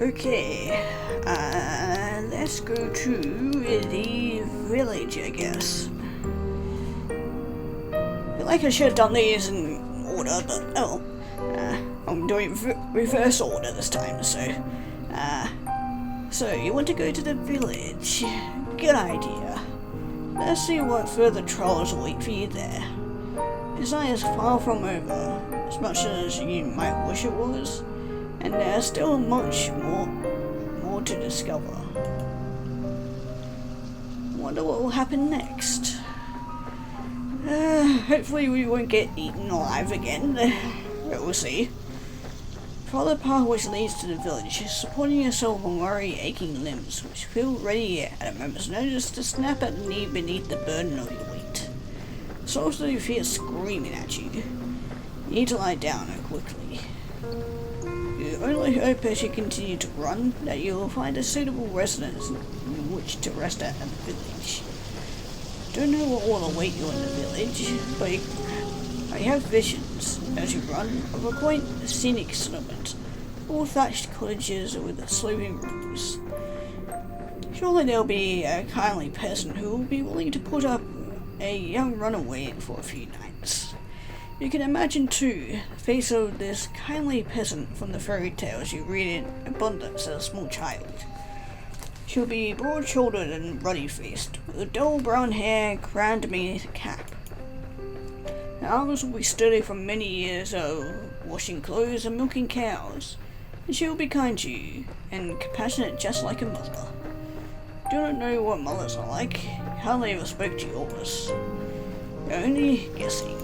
Okay, let's go to the village, I guess. I feel like I should have done these in order, but I'm doing reverse order this time, so you want to go to the village. Good idea. Let's see what further trials await for you there. This night is far from over, as much as you might wish it was, and there's still much more to discover. Wonder what will happen next. Hopefully we won't get eaten alive again, but we'll see. Follow the path which leads to the village, supporting yourself on worry aching limbs, which feel ready at a moment's notice to snap at the knee beneath the burden of your weight. Souls that you fear screaming at you. You need to lie down quickly. You only hope as you continue to run that you will find a suitable residence in which to rest at the village. Don't know what will await you in the village, but I have visions as you run of a quaint scenic settlement, all thatched cottages with sloping roofs. Surely there'll be a kindly peasant who will be willing to put up a young runaway for a few nights. You can imagine too the face of this kindly peasant from the fairy tales you read in abundance as a small child. She'll be broad-shouldered and ruddy-faced, with dull brown hair crowned beneath a cap. Her arms will be sturdy from many years of washing clothes and milking cows, and she will be kind to you, and compassionate just like a mother. Do not know what mothers are like, hardly ever spoke to yours. You're only guessing.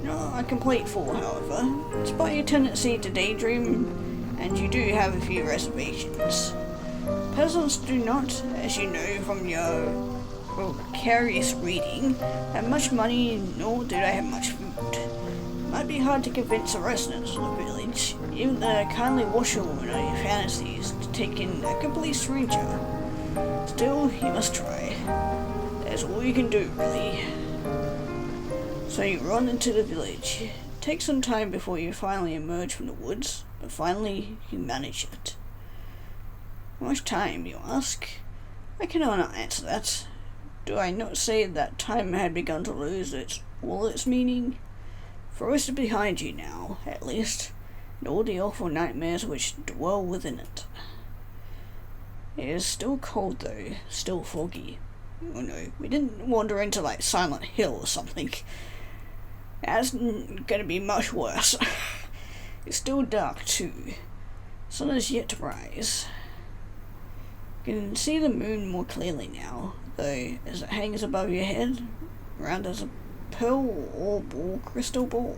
Not a complete fool, however, despite your tendency to daydream, and you do have a few reservations. Peasants do not, as you know from your precarious reading, have much money, nor do they have much food. It might be hard to convince the residents of the village, even the kindly washerwoman of your fantasies, to take in a complete stranger. Still, you must try. That's all you can do, really. So you run into the village. It takes some time before you finally emerge from the woods, but finally you manage it. How much time, you ask? I cannot answer that. Do I not say that time had begun to lose all its meaning? Forest is behind you now, at least, and all the awful nightmares which dwell within it. It is still cold though, still foggy. Oh no, we didn't wander into like Silent Hill or something. That's gonna be much worse. It's still dark too. Sun is yet to rise. You can see the moon more clearly now, though, as it hangs above your head, round as a pearl or ball crystal ball.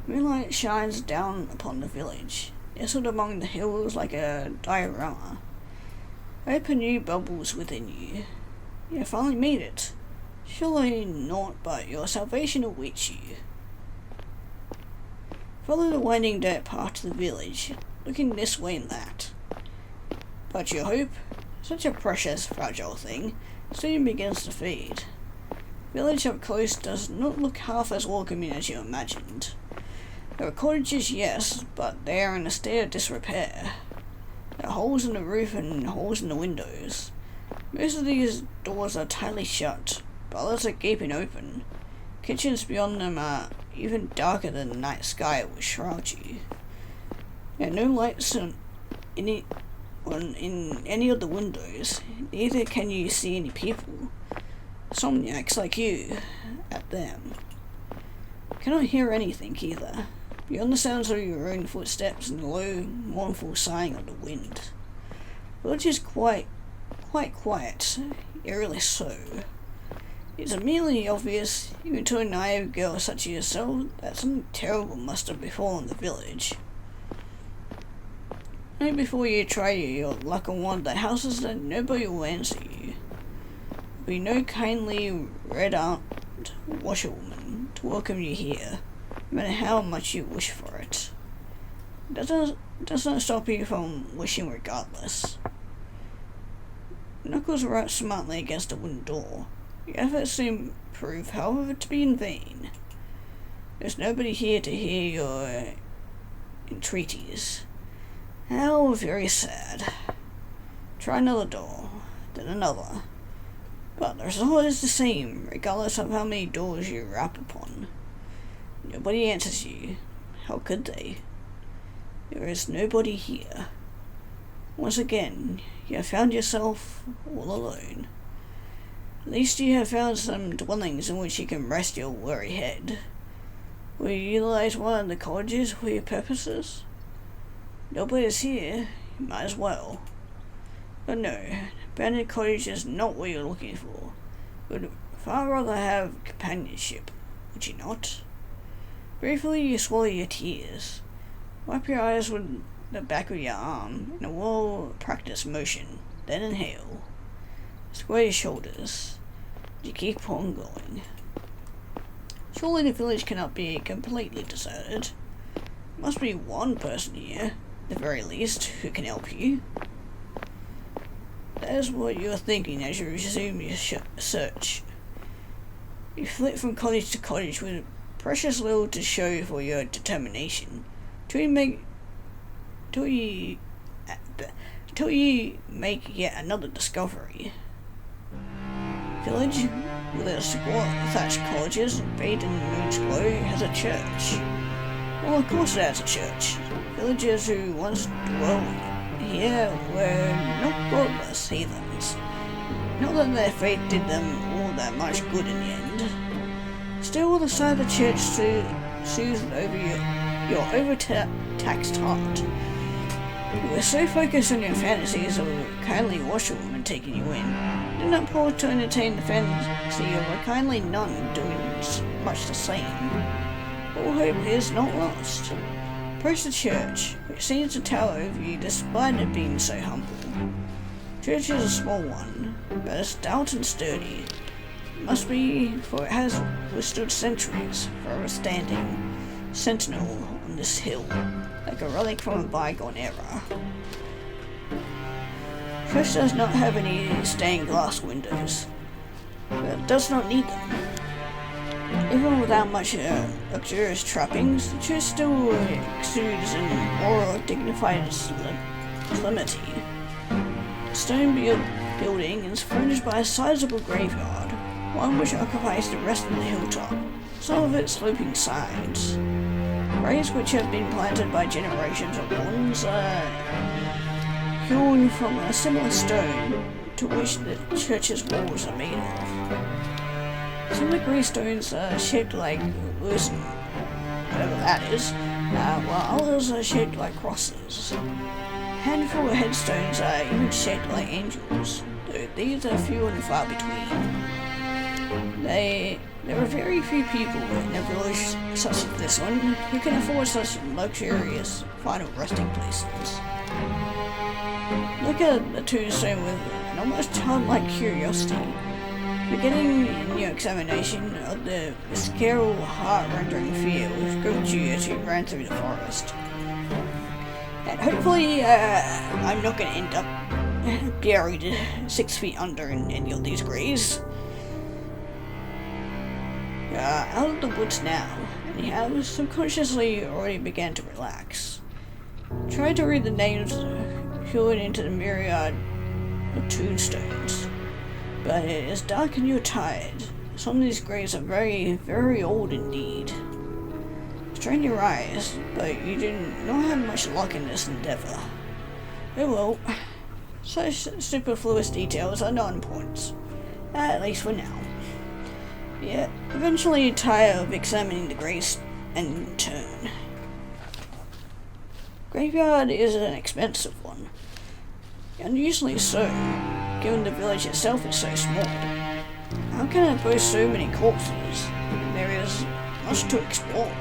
Moonlight shines down upon the village, nestled among the hills like a diorama. Open new bubbles within you. You have finally made it. Surely not, but your salvation awaits you. Follow the winding dirt path to the village, looking this way and that. But your hope, such a precious, fragile thing, soon begins to fade. Village up close does not look half as welcoming as you imagined. There are cottages, yes, but they are in a state of disrepair. There are holes in the roof and holes in the windows. Most of these doors are tightly shut, but others are gaping open. Kitchens beyond them are even darker than the night sky which shrouds you. There are no lights in any of the windows, neither can you see any people. Somniacs like you, at them. You cannot hear anything either, beyond the sounds of your own footsteps and the low, mournful sighing of the wind. The village is quite quiet, eerily so. It's immediately obvious, even to a naive girl such as yourself, that something terrible must have befallen the village. Only before you try your luck on one of the houses that nobody will answer you. There'll be no kindly red-armed washerwoman to welcome you here, no matter how much you wish for it. It does not stop you from wishing regardless. Knuckles rap smartly against a wooden door. Your efforts soon prove, however, to be in vain. There's nobody here to hear your entreaties. How very sad. Try another door, then another. But the result is the same, regardless of how many doors you rap upon. Nobody answers you. How could they? There is nobody here. Once again, you have found yourself all alone. At least you have found some dwellings in which you can rest your weary head. Will you utilize one of the cottages for your purposes? Nobody is here, you might as well. But no, abandoned cottage is not what you're looking for. Would far rather have companionship, would you not? Briefly, you swallow your tears. Wipe your eyes with the back of your arm in a well-practiced motion, then inhale. Square your shoulders. You keep on going. Surely the village cannot be completely deserted. Must be one person here, at the very least, who can help you. That is what you are thinking as you resume your search. You flit from cottage to cottage with precious little to show for your determination, till you make yet another discovery. Village, with its squat thatched cottages bathed in the moon's glow, has a church. Well, of course it has a church. Villagers who once dwelled here were not godless heathens. Not that their faith did them all that much good in the end. Still, the sight of the church soothes over your overtaxed heart. You were so focused on your fantasies of a kindly washerwoman taking you in, you did not pause to entertain the fantasy of a kindly nun doing much the same. All hope is not lost. Approach the church, which seems to tower over you despite it being so humble. The church is a small one, but it's stout and sturdy. It must be, for it has withstood centuries, forever standing, sentinel on this hill, like a relic from a bygone era. The church does not have any stained glass windows, but it does not need them. Even without much luxurious trappings, the church still exudes an aura of dignified solemnity. The stone building is furnished by a sizable graveyard, one which occupies the rest of the hilltop, some of its sloping sides. Graves which have been planted by generations of ones hewn from a similar stone to which the church's walls are made of. Some of the gravestones are shaped like Lewis, whatever that is, while others are shaped like crosses. A handful of headstones are even shaped like angels, though these are few and far between. There are very few people in a village such as this one who can afford such luxurious final resting places. Look at the tombstone with an almost childlike curiosity, beginning in your examination of the visceral, heart-rending fear which gripped you as you ran through the forest. And hopefully, I'm not going to end up buried 6 feet under in any of these graves. Out of the woods now, and you have subconsciously already began to relax. Try to read the names hewn into the myriad of tombstones, but it is dark and you're tired. Some of these graves are very, very old indeed. Strain your eyes, but you do not have much luck in this endeavor. Oh well, such superfluous details are not important, at least for now. Yet, eventually you tire of examining the graves and turn. Graveyard is an expensive one, unusually so, given the village itself is so small. How can it boast so many corpses? There is much to explore.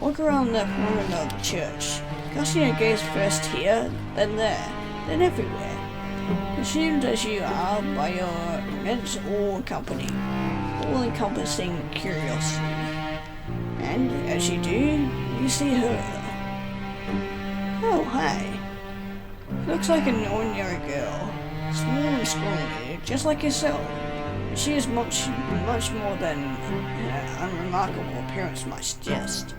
Walk around the perimeter of the church, casting your gaze first here, then there, then everywhere. Consumed as you are by your immense all-encompassing curiosity. And as you do, you see her. Oh, hi. She looks like an ordinary girl, small and scrawny, just like yourself. But she is much more than her unremarkable appearance might suggest.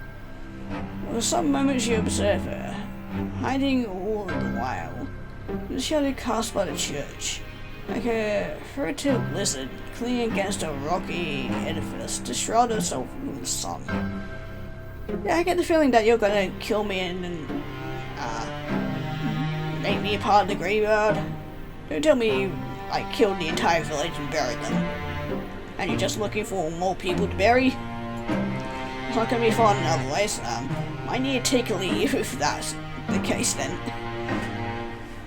For some moments you observe her, hiding all the while in the shadow cast by the church, like a furtive lizard clinging against a rocky edifice to shroud herself from the sun. Yeah, I get the feeling that you're gonna kill me and make me a part of the graveyard. Don't tell me you killed the entire village and buried them, and you're just looking for more people to bury. It's not gonna be fun otherwise. I need to take a leave if that's the case then.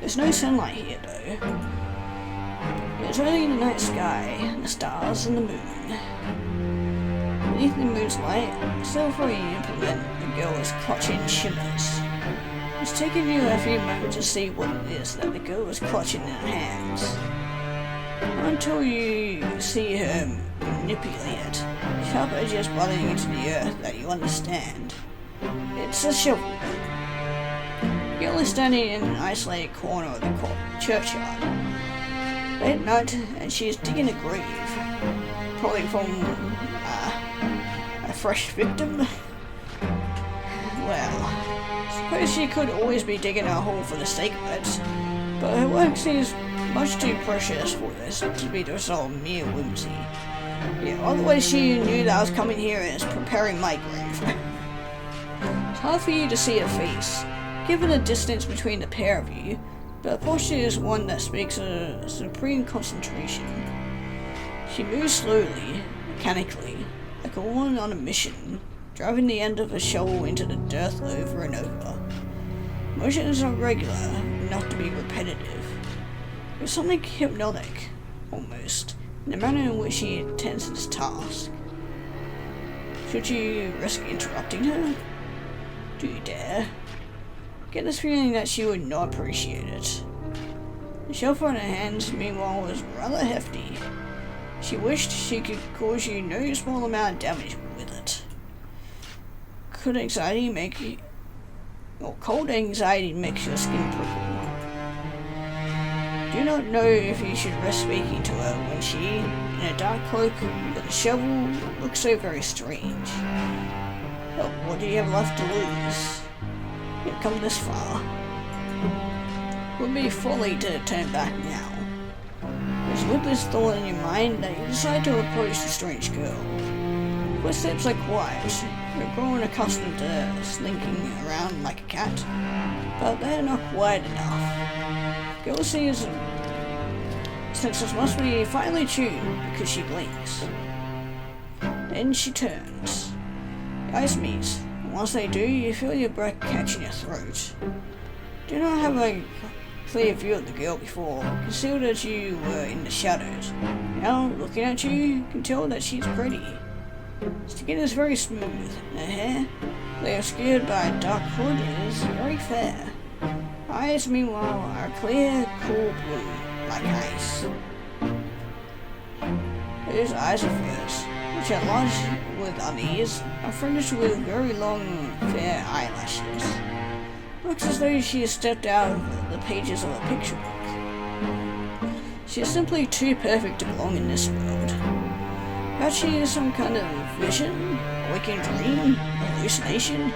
There's no sunlight here though. It's only the night sky, the stars and the moon. Beneath the moon's light, a silvery implement the girl is clutching shimmers. It's taken you a few moments to see what it is that the girl is clutching in her hands. Until you see her manipulate it, sharp edges butting into the earth that you understand. It's a shovel. The girl is standing in an isolated corner of the churchyard. Late at night, and she is digging a grave. Probably from a fresh victim. Well, suppose she could always be digging a hole for the sake of it, but her work seems much too precious for this to be the result of mere whimsy. Yeah, otherwise she knew that I was coming here and is preparing my grave. It's hard for you to see her face, given the distance between the pair of you, but her posture is one that speaks of supreme concentration. She moves slowly, mechanically, like a woman on a mission, driving the end of a shovel into the dirt over and over. Motions are regular, enough to be repetitive. There's something hypnotic, almost, in the manner in which she attends to this task. Should you risk interrupting her? Do you dare? Get this feeling that she would not appreciate it. The shovel in her hands, meanwhile, was rather hefty. She wished she could cause you no small amount of damage with it. Cold anxiety makes your skin prickle. Do not know if you should risk speaking to her when she, in a dark cloak with a shovel, looks so very strange. But what do you have left to lose? You've come this far. It would be folly to turn back now. It's with this thought in your mind that you decide to approach the strange girl. Footsteps are quiet. You're growing accustomed to slinking around like a cat, but they're not quiet enough. Girl sees senses must be finely tuned because she blinks. Then she turns. Your eyes meet, and once they do, you feel your breath catch in your throat. Do not have a clear view of the girl before, concealed as you were in the shadows. Now, looking at you, you can tell that she's pretty. Skin is very smooth, and her hair, though obscured by a dark hood, is very fair. Eyes, meanwhile, are clear, cool blue, like ice. Those eyes of hers, which are large with unease, are furnished with very long, fair eyelashes. Looks as though she has stepped out of the pages of a picture book. She is simply too perfect to belong in this world. Perhaps she is some kind of vision, waking dream, hallucination.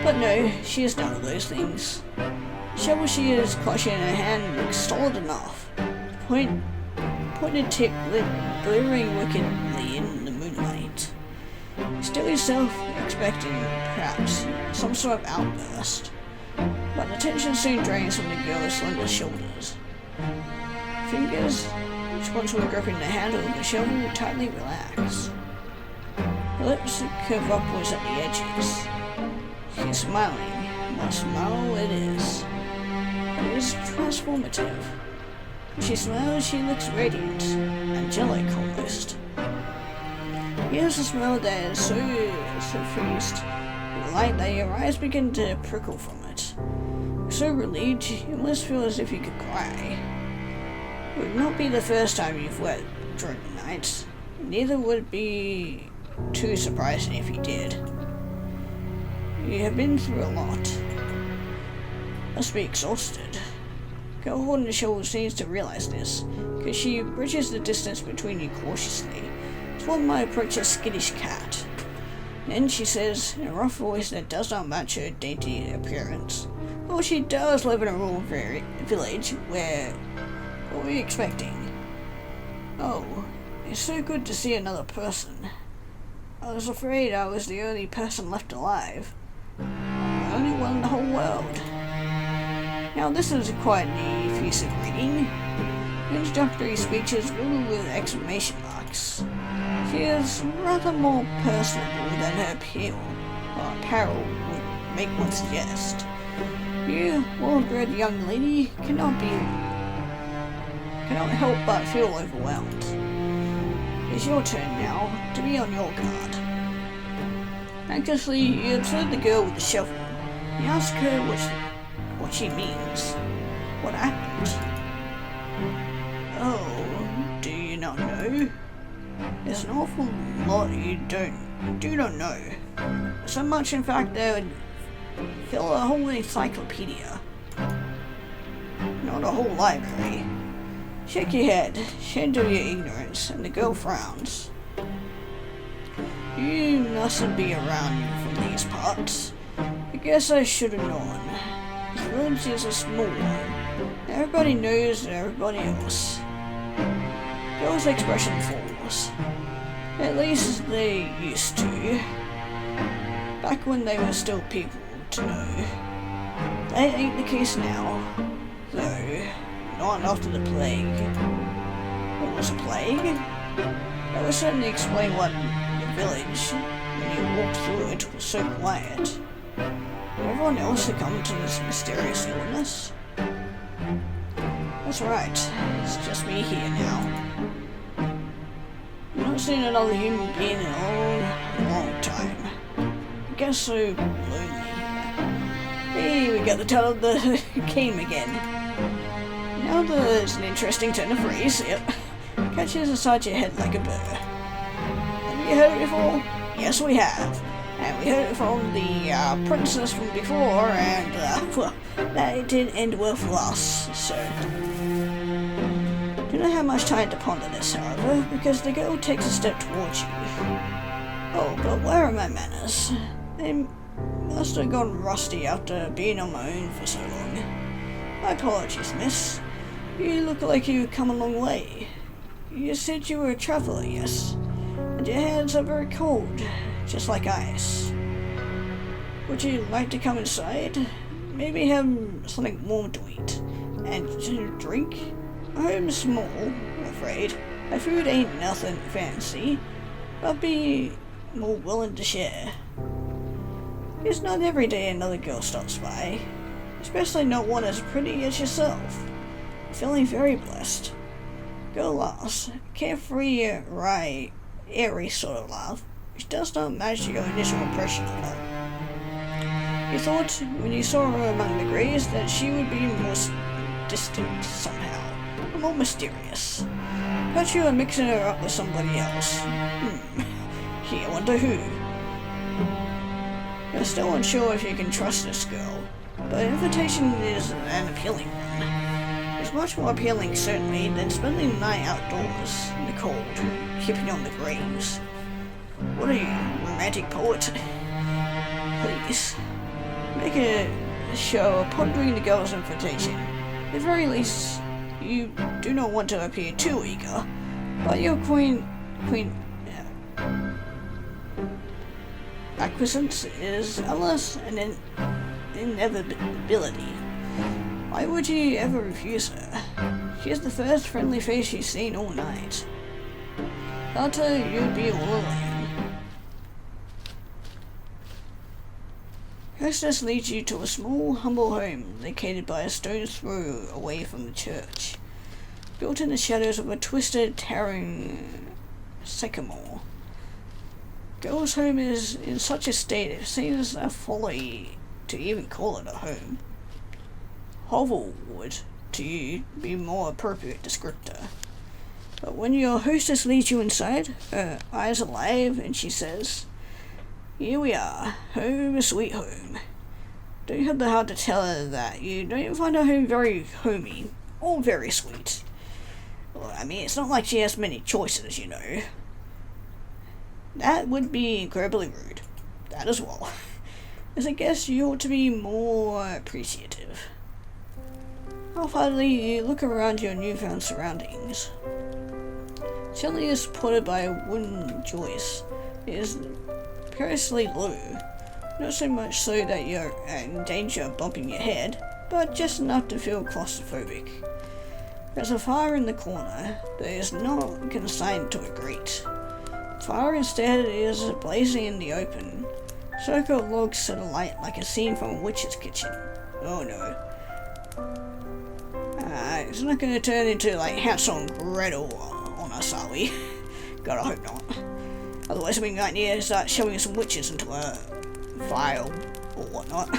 But no, she is none of those things. The shovel she is clutching in her hand looks solid enough. Pointed tip glittering wickedly in the moonlight. Still yourself, expecting, perhaps, some sort of outburst. But the tension soon drains from the girl's slender shoulders. Fingers, which once were gripping the handle of the shovel, tightly relax. Her lips curve upwards at the edges. She's smiling. What a smile it is. It is transformative. When she smiles, she looks radiant, angelic almost. Here's a smile that is so suffused with light that your eyes begin to prickle from it. You're so relieved, you almost feel as if you could cry. It would not be the first time you've wept during the night. Neither would it be too surprising if you did. You have been through a lot. Must be exhausted. Girl holding the shovel seems to realize this, because she bridges the distance between you cautiously. It's one might approach a skittish cat. Then she says, in a rough voice that does not match her dainty appearance, Well, she does live in a rural village where... What were you expecting? Oh, it's so good to see another person. I was afraid I was the only person left alive. The only one in the whole world. Now this is quite an effusive reading. Introductory speeches riddled with exclamation marks. She is rather more personable than her apparel would make one suggest. You, well-bred young lady, cannot help but feel overwhelmed. It's your turn now to be on your guard. Anxiously, you observe the girl with the shovel. You ask her what she means. What happened? Oh, do you not know? There's an awful lot you do not know. So much, in fact, that would fill a whole encyclopedia. Not a whole library. Shake your head, ashamed of your ignorance, and the girl frowns. You mustn't be around from these parts. I guess I should have known. This village is a small one. Everybody knows everybody else. Girl's expression falls. At least they used to. Back when they were still people to know. That ain't the case now, though. Not after the plague. What was a plague? That would certainly explain what the village, when you walked through it, was so quiet. Everyone else succumbed to this mysterious illness? That's right. It's just me here now. I've not seen another human being in a long time. I guess so lonely. Hey, we got the tale of the game again. Now there's an interesting turn of phrase. Yep. Catches inside your head like a burr. Have you heard it before? Yes, we have. And we heard it from the princess from before, and well, that didn't end well for us, so... Do not have much time to ponder this, however, because the girl takes a step towards you. Oh, but where are my manners? They must have gone rusty after being on my own for so long. My apologies, miss. You look like you've come a long way. You said you were a traveller, yes? And your hands are very cold, just like ice. Would you like to come inside? Maybe have something warm to eat. And to drink? I'm small, I'm afraid. My food ain't nothing fancy. I'll be more willing to share. It's not every day another girl stops by. Especially not one as pretty as yourself. I'm feeling very blessed. Girl laughs. Carefree, wry, airy sort of laugh, which does not match your initial impression of her. You thought, when you saw her among the greys, that she would be more distant somehow, or more mysterious. But you are mixing her up with somebody else. Gee, I wonder who. You're still unsure if you can trust this girl, but the invitation is an appealing one. It's much more appealing, certainly, than spending the night outdoors in the cold, keeping on the graves. What are you, romantic poet? Please, make a show of pondering the girl's invitation. At the very least, you do not want to appear too eager, but your acquiescence is alas an inevitability. Why would you ever refuse her? She is the first friendly face she's seen all night. Without her, you'd be all alone. Hostess leads you to a small, humble home located by a stone's throw away from the church, built in the shadows of a twisted, towering sycamore. Girl's home is in such a state it seems a folly to even call it a home. Hovel would, to you, be a more appropriate descriptor. But when your hostess leads you inside, her eyes alive, and she says, "Here we are, home sweet home." Don't you have the heart to tell her that you don't even find her home very homey, or very sweet? Well, I mean, it's not like she has many choices, you know. That would be incredibly rude. That as well. As a guest, you ought to be more appreciative. Half-heartedly, you look around your newfound surroundings. Shelly is supported by a wooden joist. It is perilously low, not so much so that you're in danger of bumping your head, but just enough to feel claustrophobic. There's a fire in the corner that is not consigned to a grate. The fire instead is blazing in the open. Circle logs set alight like a scene from a witch's kitchen. Oh no. It's not going to turn into like Hansel and Gretel on us, are we? God, I hope not. Otherwise we might need to start shoving some witches into a fire or whatnot.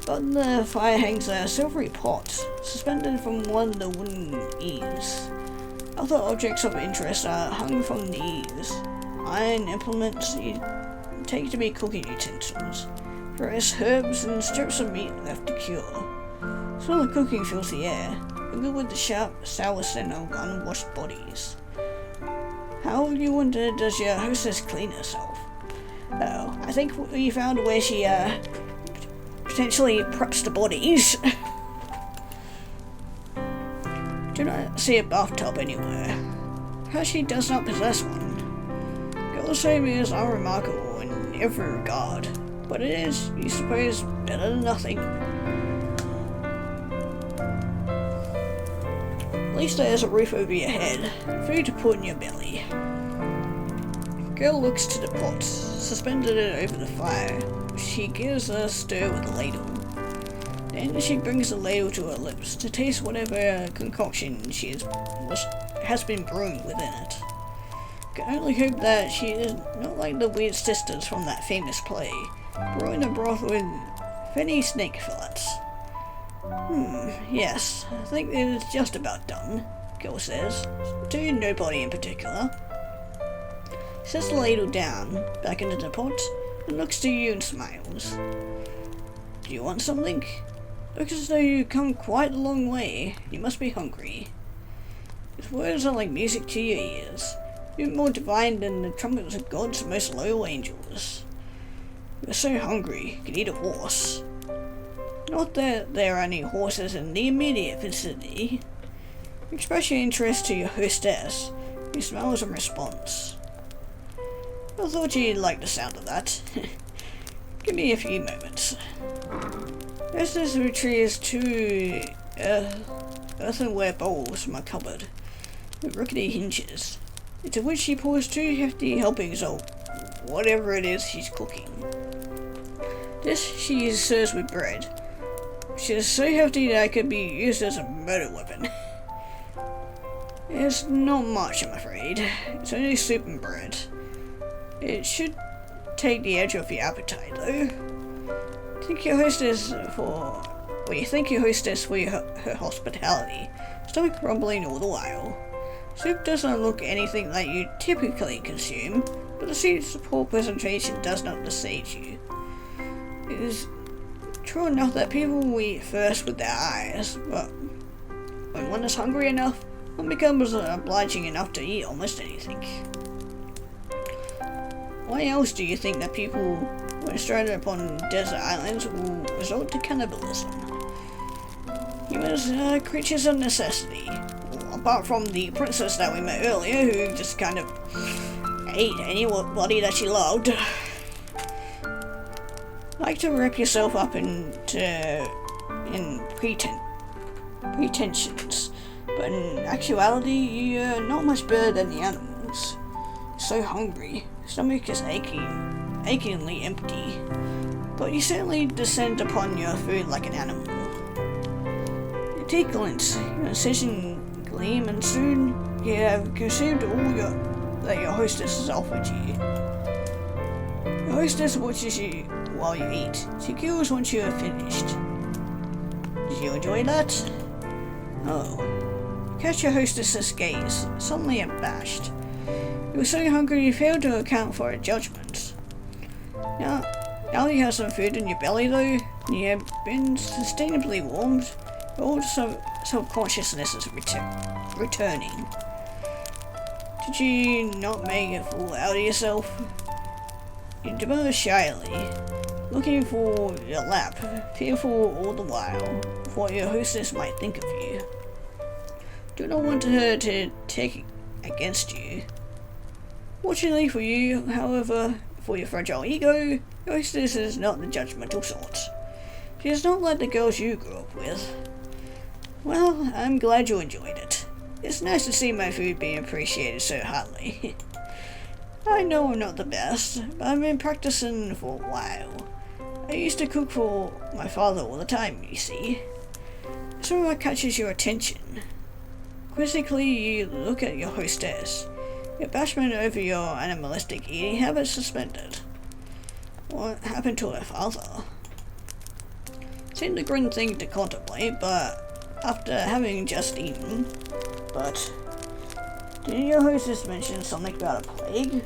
On the fire hangs a silvery pot, suspended from one of the wooden eaves. Other objects of interest are hung from the eaves. Iron implements you take to be cooking utensils. Various herbs and strips of meat left to cure. Smell of cooking fills the air, good with the sharp, sour scent of unwashed bodies. How, you wonder, does your hostess clean herself? Oh, I think we found where she, potentially preps the bodies. Do not see a bathtub anywhere. Hershey does not possess one. Girl's home is unremarkable in every regard, but it is, you suppose, better than nothing. At least there's a roof over your head, food to put in your belly. Girl looks to the pot, suspended it over the fire. She gives a stir with a ladle. Then she brings the ladle to her lips to taste whatever concoction has been brewing within it. Can only hope that she is not like the weird sisters from that famous play, brewing the broth with finny snake fillets. Yes, I think it is just about done, Girl says, to nobody in particular. Sets the ladle down, back into the pot, and looks to you and smiles. Do you want something? Looks as though you've come quite a long way. You must be hungry. His words are like music to your ears, even more divine than the trumpets of God's most loyal angels. You're so hungry, you could eat a horse. Not that there are any horses in the immediate vicinity. Express your interest to your hostess, who smiles in response. I thought you'd like the sound of that. Give me a few moments. Hostess retrieves two earthenware bowls from a cupboard with rickety hinges, into which she pours 2 hefty helpings of whatever it is she's cooking. This she serves with bread, which is so hefty that it could be used as a murder weapon. It's not much, I'm afraid. It's only soup and bread. It should take the edge off your appetite, though. Thank your hostess for her hospitality, stomach rumbling all the while. Soup doesn't look anything like you typically consume, but the seat's poor presentation does not dissuade you. It is true enough that people will eat first with their eyes, but when one is hungry enough, one becomes obliging enough to eat almost anything. Why else do you think that people, when stranded upon desert islands, will resort to cannibalism? Humans are creatures of necessity, apart from the princess that we met earlier, who just kind of ate anybody that she loved. Like to wrap yourself up in pretensions, but in actuality, you're not much better than the animals. You're so hungry, stomach is achingly empty, but you certainly descend upon your food like an animal. Your teeth glints, your incision gleam, and soon you have consumed all that your hostess has offered you. Your hostess watches you while you eat. She giggles once you have finished. Did you enjoy that? Oh. You catch your hostess's gaze, suddenly abashed. You were so hungry you failed to account for her judgments. Now you have some food in your belly though, and you have been sustainably warmed, all self-consciousness is returning. Did you not make a fool out of yourself? You demur shyly. looking for your lap, fearful all the while of what your hostess might think of you. Do not want her to take against you. Fortunately for you, however, for your fragile ego, your hostess is not the judgmental sort. She is not like the girls you grew up with. Well, I'm glad you enjoyed it. It's nice to see my food being appreciated so highly. I know I'm not the best, but I've been practicing for a while. I used to cook for my father all the time, you see. So what catches your attention? Quizzically, you look at your hostess. Your bashment over your animalistic eating habits suspended. What happened to her father? Seemed a grim thing to contemplate, but after having just eaten. But didn't your hostess mention something about a plague?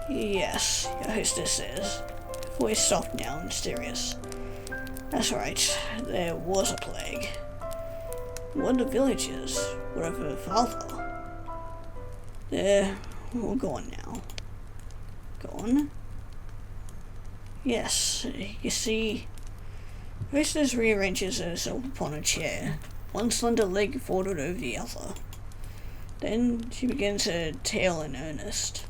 Yes, your hostess says. Voice soft now and serious. That's right, there was a plague. One of the villagers, what of her father? They're all gone now. Gone? Yes, you see, hostess rearranges herself upon a chair, one slender leg folded over the other. Then she begins her tale in earnest.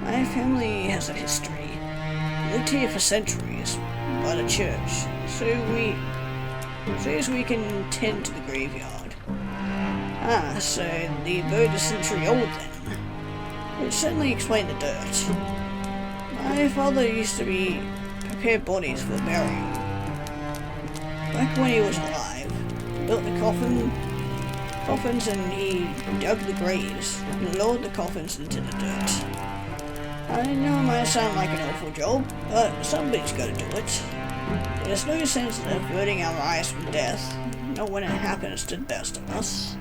My family has a history. We lived here for centuries, by the church, so as we can tend to the graveyard. Ah, so the abode is century old then. Which certainly explained the dirt. My father used to prepare bodies for burial. Back when he was alive, he built the coffins and he dug the graves and lowered the coffins into the dirt. I know it might sound like an awful job, but somebody's gotta do it. There's no sense in averting our eyes from death, not when it happens to the best of us.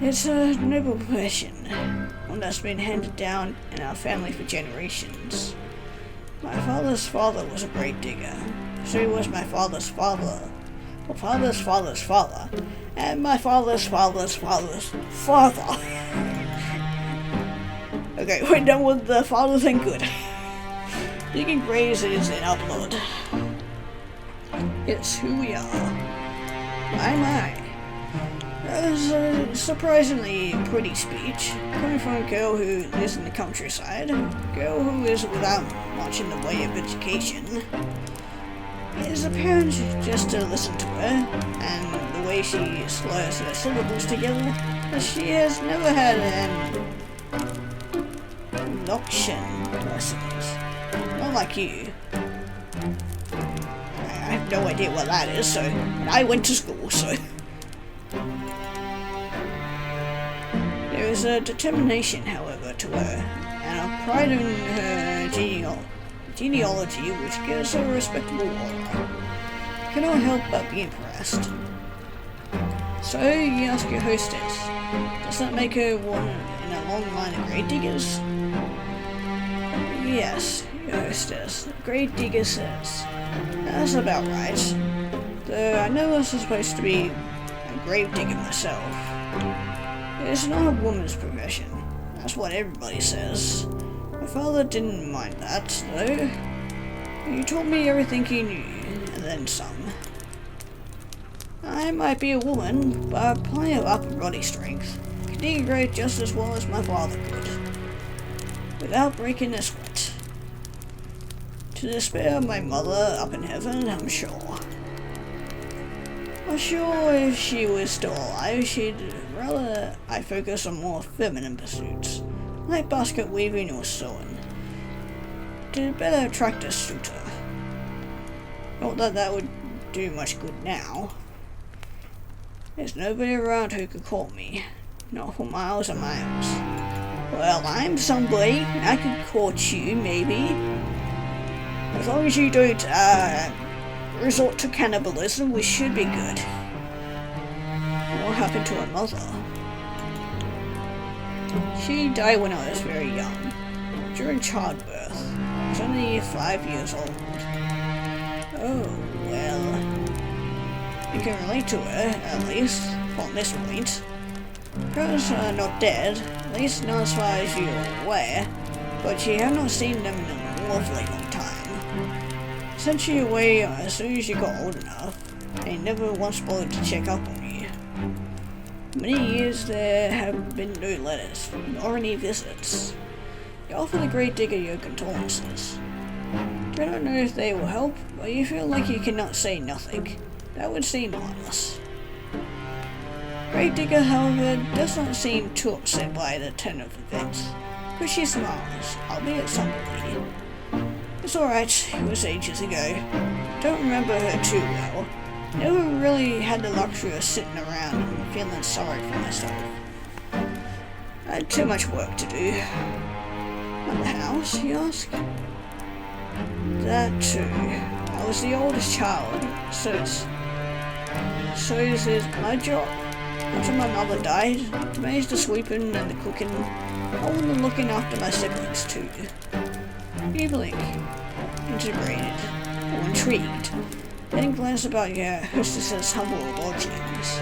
It's a noble profession, one that's been handed down in our family for generations. My father's father was a grave digger, so was my father's father, my father's father's father, and my father's father's father's father. Okay, we're done with the father thing, good. Digging graves is in our blood. It's who we are. My. That was a surprisingly pretty speech, coming from a girl who lives in the countryside, a girl who is without much in the way of education. It is apparent just to listen to her, and the way she slurs her syllables together, that she has never had an elocution lessons. Not like you. I have no idea what that is, so I went to school, so. There is a determination, however, to her, and a pride in her genealogy which gives her a respectable aura. I cannot help but be impressed. So, you ask your hostess, does that make her one in a long line of grave diggers? Yes, your hostess, the grave digger says. That's about right. Though I know I was supposed to be a grave digger myself. It's not a woman's profession. That's what everybody says. My father didn't mind that, though. He told me everything he knew, and then some. I might be a woman, but I have plenty of upper body strength. I can dig a grave just as well as my father could, without breaking a sweat. To the spirit of my mother up in heaven, I'm sure. I'm sure if she was still alive, she'd rather I focus on more feminine pursuits, like basket weaving or sewing, to better attract a suitor. Not that that would do much good now. There's nobody around who could court me, not for miles and miles. Well, I'm somebody, I could court you, maybe. As long as you don't, resort to cannibalism, we should be good. What happened to her mother? She died when I was very young, during childbirth. I was only 5 years old. Oh, well. You can relate to her, at least, from this point. Parents are not dead, at least not as far as you are aware, but you have not seen them in a awfully long time. Sent you away as soon as you got old enough, and he never once bothered to check up on you. Many years there have been no letters, nor any visits. You offer the Grave Digger your condolences. Do not know if they will help, but you feel like you cannot say nothing. That would seem mindless. Grave Digger, however, does not seem too upset by the turn of events, but she smiles, albeit somberly. It's alright, it was ages ago. Don't remember her too well. Never really had the luxury of sitting around and feeling sorry for myself. I had too much work to do. At the house, you ask? That too. I was the oldest child, so this is my job. After my mother died, to manage the sweeping and the cooking, all the looking after my siblings too. You blink, integrated, or intrigued, then glance about your hostess's humble lodgings.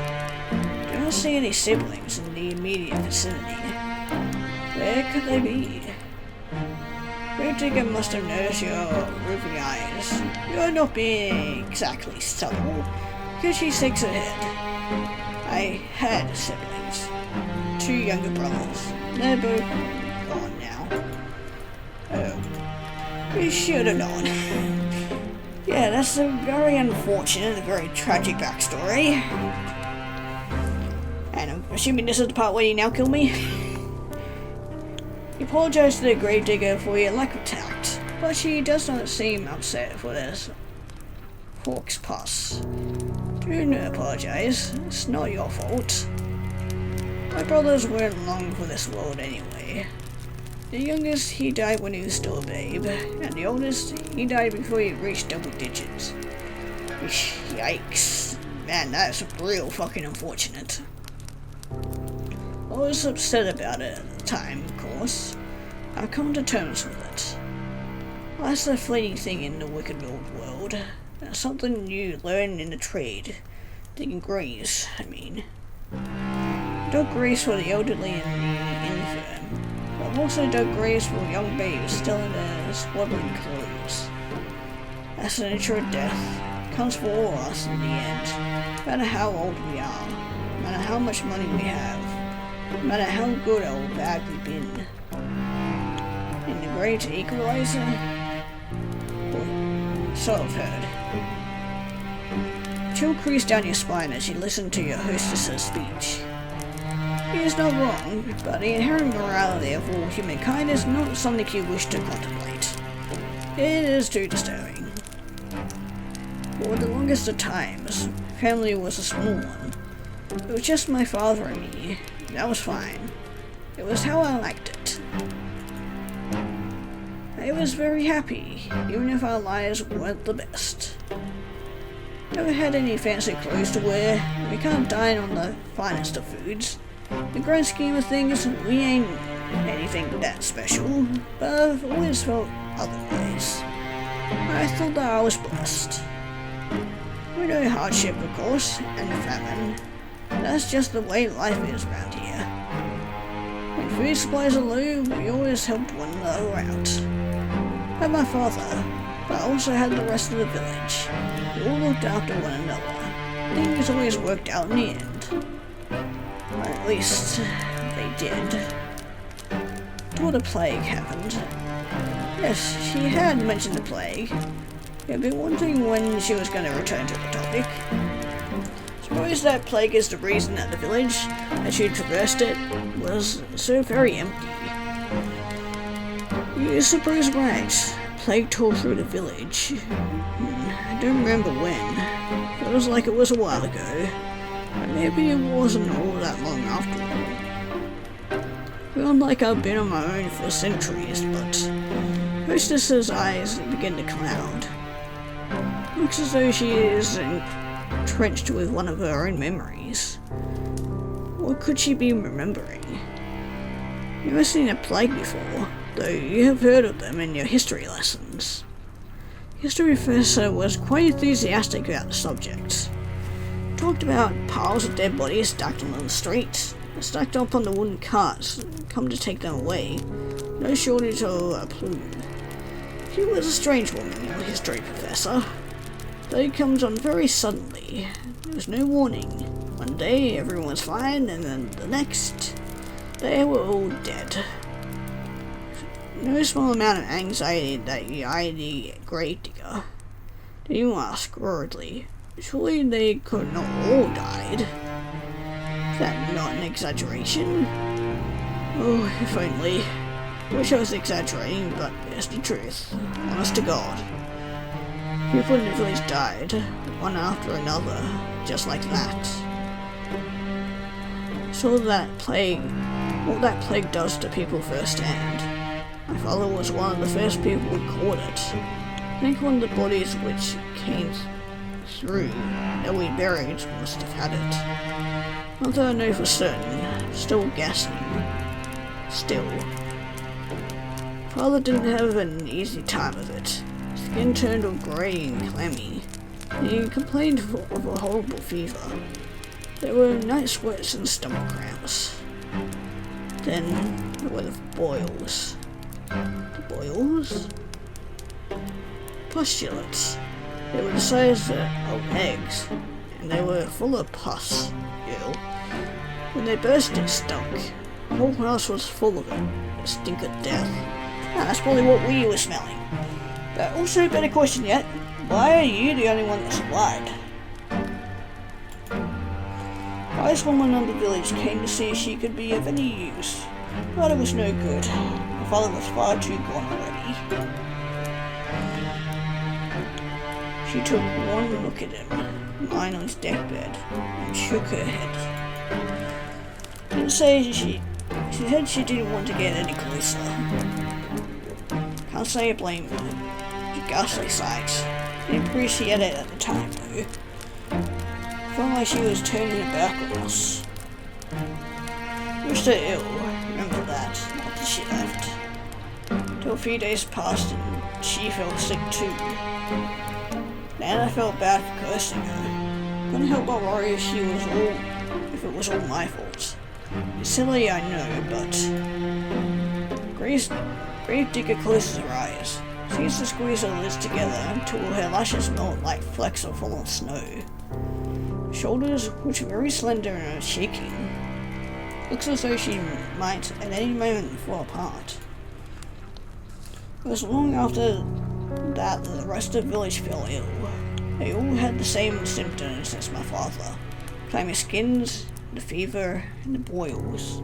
Do not see any siblings in the immediate vicinity. Where could they be? Grave Digger must have noticed your roving eyes. You are not being exactly subtle, because she shakes her head. I had siblings. 2 younger brothers. They're both gone now. Oh. You should have known. Yeah, that's a very unfortunate, a very tragic backstory. And I'm assuming this is the part where you now kill me? You apologize to the Grave Digger for your lack of tact, but she does not seem upset for this hawk's pass. Do not apologize, it's not your fault. My brothers weren't long for this world anyway. The youngest, he died when he was still a babe, and the oldest, he died before he reached double digits. Yikes. Man, that's real fucking unfortunate. I was upset about it at the time, of course. I've come to terms with it. That's a fleeting thing in the wicked old world. Something you learn in the trade. Digging graves, I mean. Dug graves for the elderly and the infirm, but I've also dug graves for young babes still in their swaddling clothes. That's the nature of death. Comes for all of us in the end. No matter how old we are, no matter how much money we have, no matter how good or bad we've been. In the Great Equalizer? Well, so I've heard. Chill creased down your spine as you listen to your hostess's speech. He is not wrong, but the inherent morality of all humankind is not something you wish to contemplate. It is too disturbing. For the longest of times, family was a small one. It was just my father and me. That was fine. It was how I liked it. I was very happy, even if our lives weren't the best. Never had any fancy clothes to wear. We can't dine on the finest of foods. In the grand scheme of things, we ain't anything that special, but I've always felt otherwise. I thought that I was blessed. We know hardship, of course, and famine. That's just the way life is around here. When food supplies are low, we always helped one another out. I had my father, but I also had the rest of the village. We all looked after one another. Things always worked out in the end. Or at least, they did. Till the plague happened. Yes, she had mentioned the plague. I've been wondering when she was going to return to the topic. Suppose that plague is the reason that the village, as she traversed it, was so very empty. You suppose right. Plague tore through the village. I don't remember when. Feels like it was a while ago. But maybe it wasn't all that long after all. Feel like I've been on my own for centuries, but Hostess's eyes begin to cloud. Looks as though she is entrenched with one of her own memories. What could she be remembering? You've never seen a plague before, though you have heard of them in your history lessons. The history professor was quite enthusiastic about the subject. Talked about piles of dead bodies stacked on the streets, stacked up on the wooden carts, come to take them away. No shortage of a plume. She was a strange woman, your history professor. Day comes on very suddenly. There was no warning. One day everyone was fine, and then the next they were all dead. No small amount of anxiety that you eyed the gravedigger. Did you ask worriedly? Surely they could not all died. Is that not an exaggeration? Oh, if only. I wish I was exaggerating, but it's the truth. Honest to God. People in the village died, one after another, just like that. Saw that plague, what that plague does to people firsthand. My father was one of the first people who caught it. I think one of the bodies which came through that we buried must have had it. Not that I know for certain, still guessing. Still. Father didn't have an easy time of it. Skin turned all grey and clammy. He complained of a horrible fever. There were night sweats and stomach cramps. Then there were the boils. The boils? Pustulates. They were the size of eggs, and they were full of pus. Ew. When they burst, it stunk. The whole house was full of it. A stink of death. Ah, that's probably what we were smelling. But also, better question yet, why are you the only one that survived? Wise woman of the village came to see if she could be of any use, but it was no good. My father was far too gone already. She took one look at him, lying on his deathbed, and shook her head. Didn't say she said she didn't want to get any closer. Can't say I blame her. It's a ghastly sight. Didn't appreciate it at the time though. Felt like she was turning her back on us. Wished her ill, remember that, after she left. Till a few days passed and she fell sick too. Then I felt bad for cursing her. Couldn't help but worry if it was all my fault. It's silly, I know, but Gravedigger closes her eyes. Seems to squeeze her lids together until her lashes melt like flecks of fallen snow. Shoulders, which are very slender and are shaking. Looks as though she might at any moment fall apart. It was long after that the rest of the village fell ill. They all had the same symptoms as my father. Clammy skins, the fever, and the boils.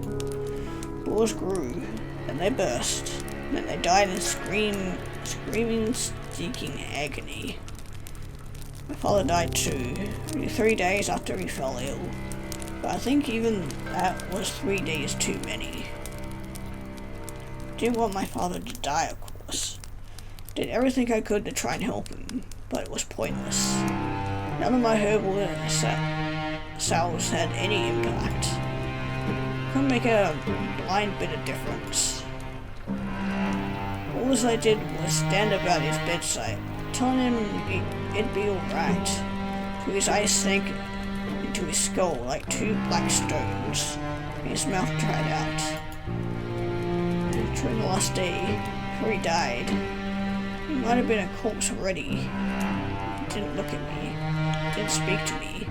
Boils grew, then they burst, then they died in screaming, stinking agony. My father died too, only 3 days after he fell ill, but I think even that was 3 days too many. Didn't want my father to die, of course. Did everything I could to try and help him, but it was pointless. None of my herbal salves had any impact. Couldn't make a blind bit of difference. All I did was stand about his bedside, telling him it'd be alright, till his eyes sank into his skull like two black stones, and his mouth dried out. And during the last day, before he died, he might have been a corpse already. He didn't look at me, didn't speak to me.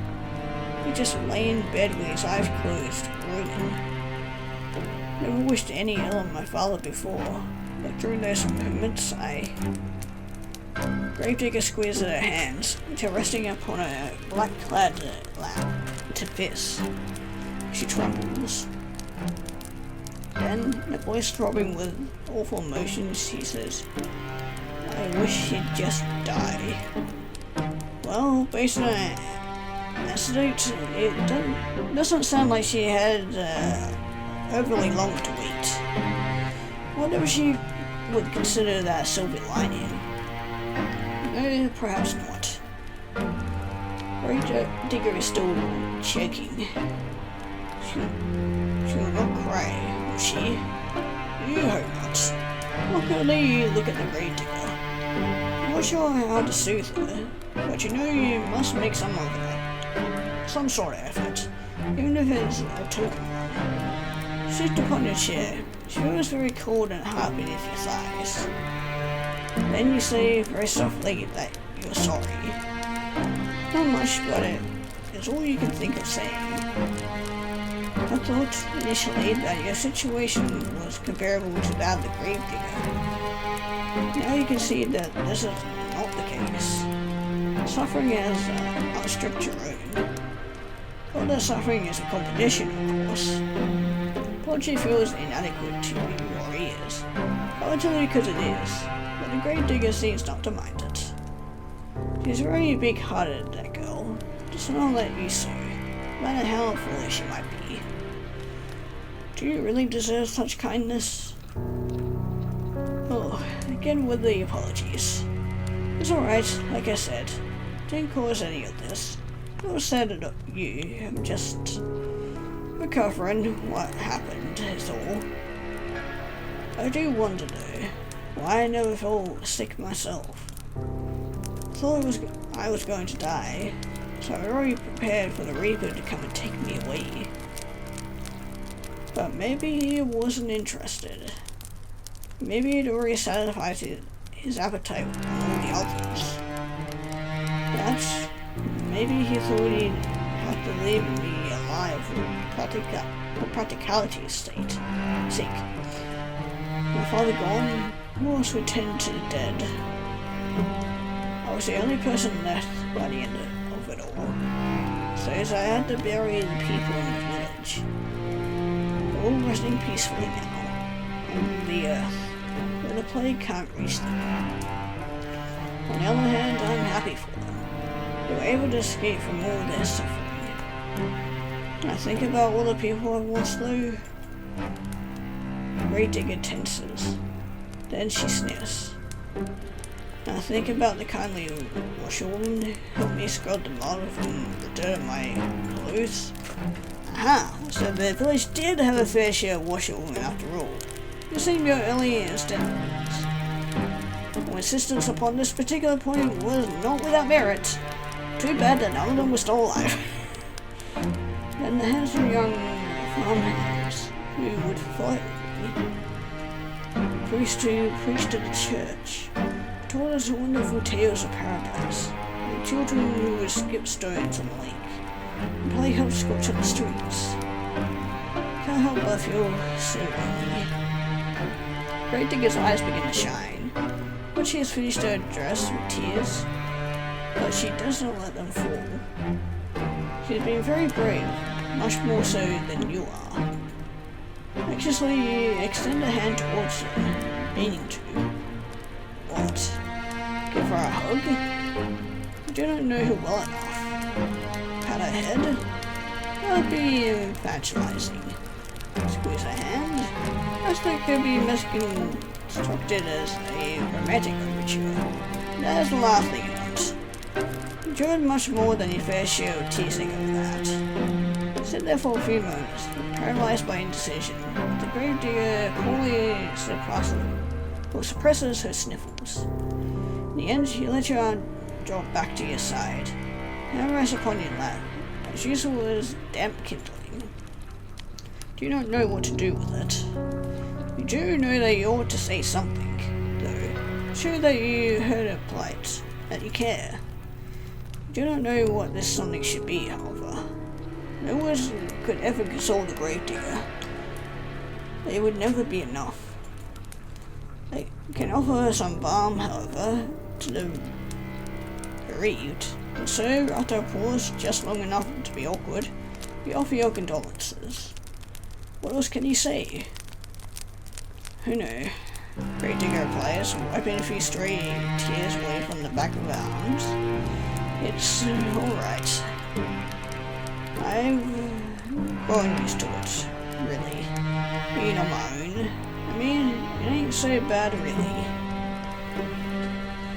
He just lay in bed with his eyes closed, brooding. Never wished any ill on my father before, but during those moments Gravedigger squeezed her hands until resting upon her black-clad lap to fist. She trembles. Then, in a voice throbbing with awful emotions, she says, "I wish he'd just die." Well, based on an anecdote, it doesn't sound like she had overly long to wait. Whatever she would consider that silver lining. Perhaps not. Gravedigger is still shaking. She will not cry, will she? You hope not. How can you look at the Gravedigger? I'm not sure how to soothe her, but you know you must make some sort of effort, even if it's a token one. Sit upon your chair. She feels very cold and hot beneath your thighs. Then you say very softly that you're sorry. Not much, but it's all you can think of saying. I thought initially that your situation was comparable to that of the gravedigger. Now you can see that this is not the case. Suffering has outstripped your own. All that suffering is a competition, of course. Apology feels inadequate to your ears. Partly because it is, but the gravedigger seems not to mind it. She's very big-hearted, that girl. Does not let you so, no matter how foolish she might be. Do you really deserve such kindness? Oh, again with the apologies. It's alright, like I said. Didn't cause any of this. Nor said it you. I'm just recovering what happened, is all. I do wonder though, why I never fell sick myself. Thought I was going to die, so I already prepared for the Reaper to come and take me away. But maybe he wasn't interested. Maybe he'd already satisfied his appetite on all the others. Perhaps, maybe he thought he'd have to leave me alive for practicality's sake. My father gone, who else would tend to the dead? I was the only person left by the end of it all. So as I had to bury the people in the village. They're all resting peacefully now, on the earth, where the plague can't reach them. On the other hand, I'm happy for them. They were able to escape from all their suffering. I think about all the people I've lost though. Gravedigger tenses. Then she sniffs. I think about the kindly washerwoman who helped me scrub the mud from the dirt of my clothes. Aha! So the village did have a fair share of washerwomen after all. You seem your early instance. My insistence upon this particular point was not without merit. Too bad that none of them were still alive. Then the handsome young farmhands who would fight me. Priest who preached at the church. Told us wonderful tales of paradise. The children who would skip stones on the lake. And play hopscotch on the streets. Can't help but feel so lonely. Gravedigger's eyes begin to shine. But she has finished her dress with tears. But she does not let them fall. She has been very brave, much more so than you are. Anxiously extend a hand towards her, meaning to. What? Give her a hug? You do not know her well enough. Pat her head? That would be infantilizing. Squeeze her hand? That could be misconstrued as a romantic overture. That is the last thing you want. You enjoyed much more than your fair share of teasing of that. Sit there for a few moments, paralyzed by indecision. The gravedigger poorly suppresses her sniffles. In the end, she lets your arm drop back to your side. Hand rests upon your lap, as usual as damp kindling. Do you not know what to do with it? You do know that you ought to say something, though. Show that you heard her plight, that you care. You do not know what this something should be, however. No words could ever console the gravedigger. They would never be enough. They can offer her some balm, however, to the bereaved. And so, after a pause just long enough to be awkward, you offer your condolences. What else can you say? Who knows? Gravedigger replies, wiping a few stray tears away from the back of her arms. It's alright. I've grown used to it, really. Being on my own. I mean, it ain't so bad, really.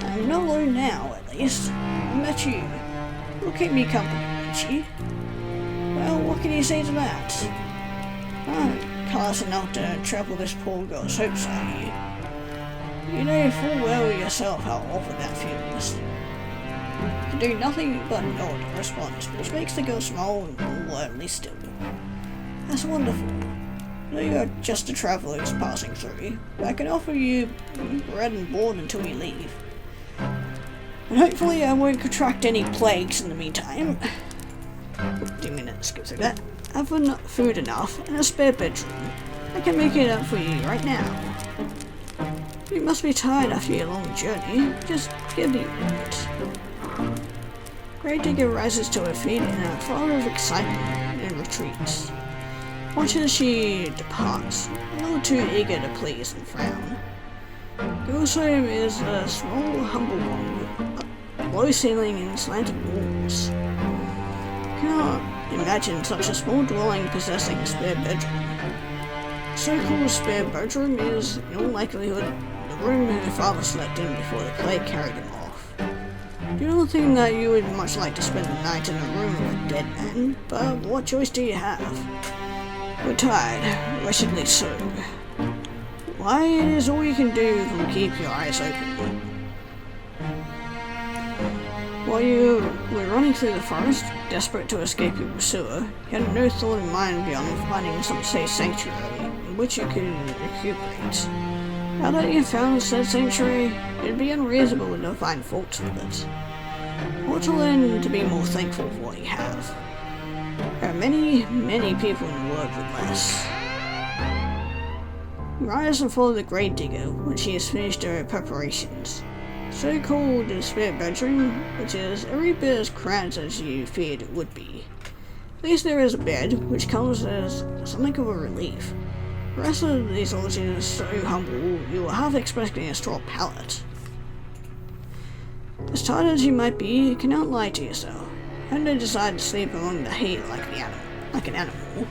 I'm not alone now, at least. I met you. You'll keep me company, won't you? Well, what can you say to that? I'm callous enough to trample this poor girl's hopes, are you? You know full well yourself how awful that feels. You can do nothing but nod in response, which makes the girl smile inwardly still. That's wonderful. Though you're just a traveller who's passing through, I can offer you bread and board until you leave. And hopefully I won't contract any plagues in the meantime. 15 minutes, go through that. Have food enough and a spare bedroom. I can make it up for you right now. You must be tired after your long journey. Just give me a moment. Gravedigger rises to her feet in a flutter of excitement and retreats. Watching as she departs, a little too eager to please and frown. Girl's home is a small, humble one with low ceiling and slanted walls. Cannot imagine such a small dwelling possessing a spare bedroom. So-called spare bedroom is, in all likelihood, the room her father slept in before the plague carried him off. Do not think that you would much like to spend the night in a room with a dead man, but what choice do you have? You're tired, wretchedly so. Why, it is all you can do to keep your eyes open. While you were running through the forest, desperate to escape your pursuer, you had no thought in mind beyond finding some safe sanctuary in which you could recuperate. Now that you have found said sanctuary, it would be unreasonable to find faults with it. Or to learn to be more thankful for what you have. There are many, many people in the world with less. Rise and follow the Gravedigger when she has finished her preparations. So-called spare bedroom, which is every bit as cramped as you feared it would be. At least there is a bed, which comes as something of a relief. The rest of these lodgings is so humble, you are half expecting a straw pallet. As tired as you might be, you cannot lie to yourself. And they decide to sleep among the hay like an animal.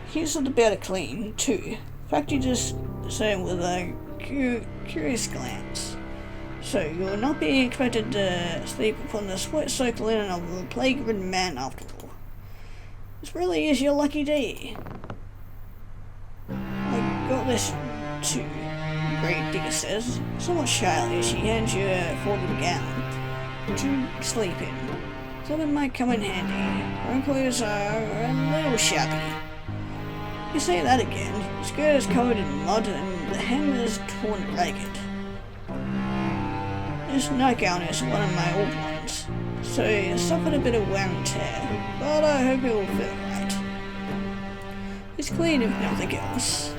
Here's the bed clean, too. In fact, you just say it with a curious glance. So, you will not be expected to sleep upon the sweat-soaked linen of a plague-ridden man after all. This really is your lucky day. I got this too, Gravedigger says, somewhat shyly as she hands you a folded gown to sleep in. Thought it might come in handy. Her clothes are a little shabby. You say that again. The skirt is covered in mud and the hem is torn ragged. This nightgown is one of my old ones, so it suffered a bit of wear and tear, but I hope it will fit right. It's clean if nothing else.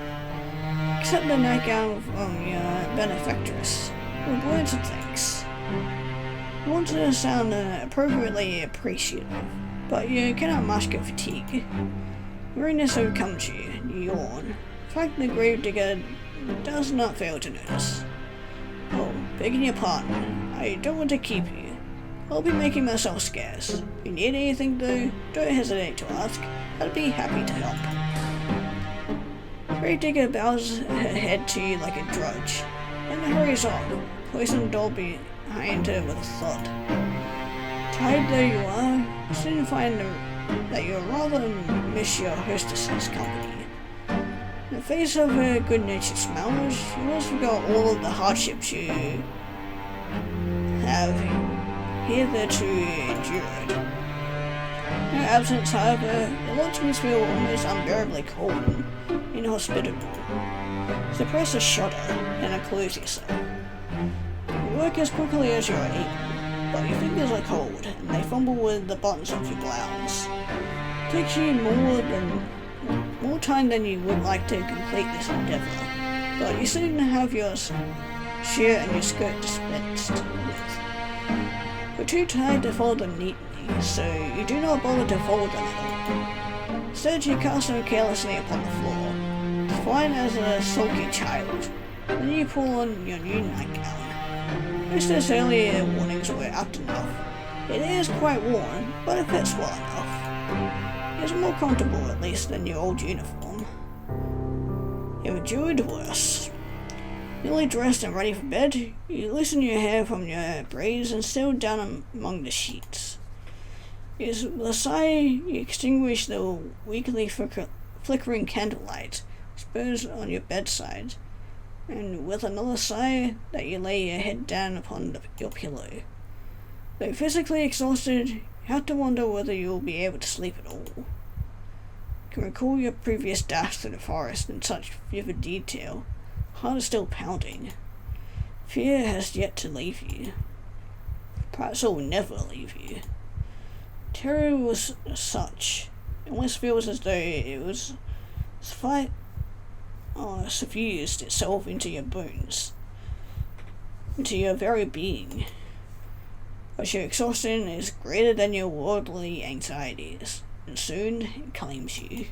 Except the nightgown from your benefactress, with words of thanks. You want to sound appropriately appreciative, but you cannot mask your fatigue. Weariness overcomes you, and you yawn. In fact, the Gravedigger does not fail to notice. Oh, begging your pardon, I don't want to keep you. I'll be making myself scarce. If you need anything though, don't hesitate to ask. I'd be happy to help. Gravedigger bows her head to you like a drudge, and hurries on, closing the door behind her with a thud. Tired though you are, you soon find that you'll rather miss your hostess's company. In the face of her good-natured smiles, you almost forgot all of the hardships you have hitherto endured. In her absence, however, the lodgings feel almost unbearably cold and inhospitable. Suppress a shudder and enclose yourself. You work as quickly as you are able, but your fingers are cold and they fumble with the buttons of your blouse. It takes you more time than you would like to complete this endeavour, but you soon have your shirt and your skirt dispensed with. You're too tired to fold them neatly, so you do not bother to fold them at all. Instead, you cast them carelessly upon the floor, fine as a sulky child. Then you pull on your new nightgown. Mr. earlier warnings were apt enough. It is quite worn, but it fits well enough. It's more comfortable, at least, than your old uniform. You've endured worse. Nearly dressed and ready for bed, you loosen your hair from your braids and settle down among the sheets. With a sigh, you extinguish the weakly flickering candlelight which burns on your bedside, and with another sigh that you lay your head down upon your pillow. Though physically exhausted, you have to wonder whether you will be able to sleep at all. can recall your previous dash through the forest in such vivid detail. Heart is still pounding. Fear has yet to leave you. Perhaps it will never leave you. Terror was such. It almost feels as though it was suffused itself into your bones, into your very being. But your exhaustion is greater than your worldly anxieties, and soon it claims you.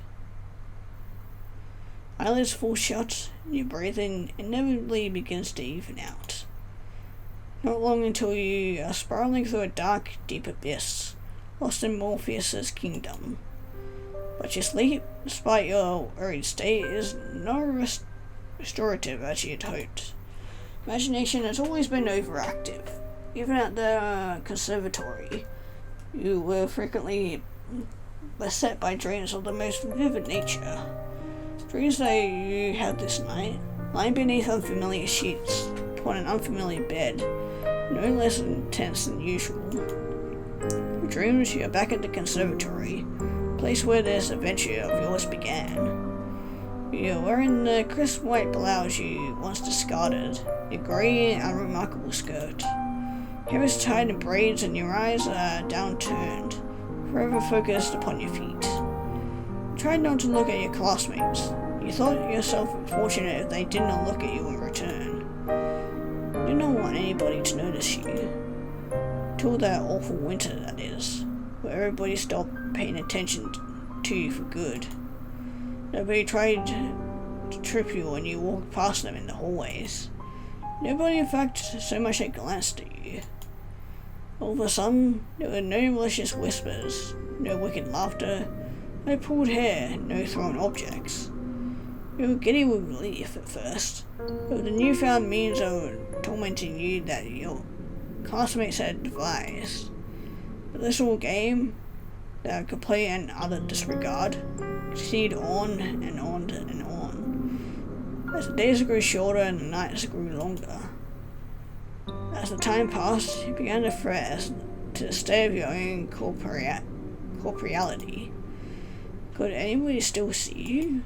Eyelids fall shut, and your breathing inevitably begins to even out. Not long until you are spiraling through a dark, deep abyss, lost in Morpheus's kingdom. But your sleep, despite your worried state, is not restorative as you had hoped. Imagination has always been overactive. Even at the conservatory, you were frequently beset by dreams of the most vivid nature. Dreams that you had this night, lying beneath unfamiliar sheets, upon an unfamiliar bed, no less intense than usual. For dreams, you are back at the conservatory, place where this adventure of yours began. You're wearing the crisp white blouse you once discarded, your grey and unremarkable skirt. Hair is tied in braids and your eyes are downturned, forever focused upon your feet. You tried not to look at your classmates. You thought yourself fortunate if they did not look at you in return. You did not want anybody to notice you. Till that awful winter, that is, where everybody stopped paying attention to you for good. Nobody tried to trip you when you walked past them in the hallways. Nobody, in fact, so much as glanced at you. All of a sudden, there were no malicious whispers, no wicked laughter, no pulled hair, no thrown objects. You were giddy with relief at first, but the newfound means of tormenting you that your classmates had devised. The little game that complete and utter disregard continued on and on and on, as the days grew shorter and the nights grew longer. As the time passed, you began to fret as to the state of your own corporeality. Could anybody still see you?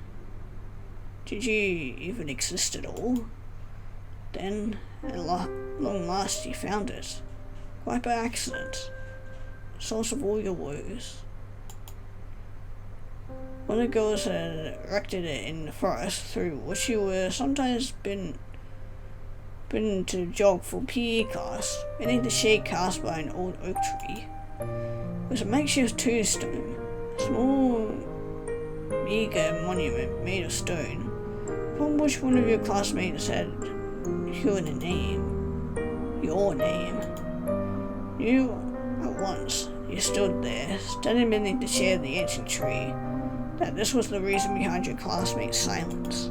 Did you even exist at all? Then, at long last, you found it, quite by accident, source of all your woes. One of the girls had erected it in the forest through which you were sometimes been to jog for PE class, beneath the shade cast by an old oak tree. It was a makeshift tombstone, a small, meagre monument made of stone, upon which one of your classmates had cured a name. Your name. You, at once, you stood there, standing beneath the shade of the ancient tree, that this was the reason behind your classmates' silence.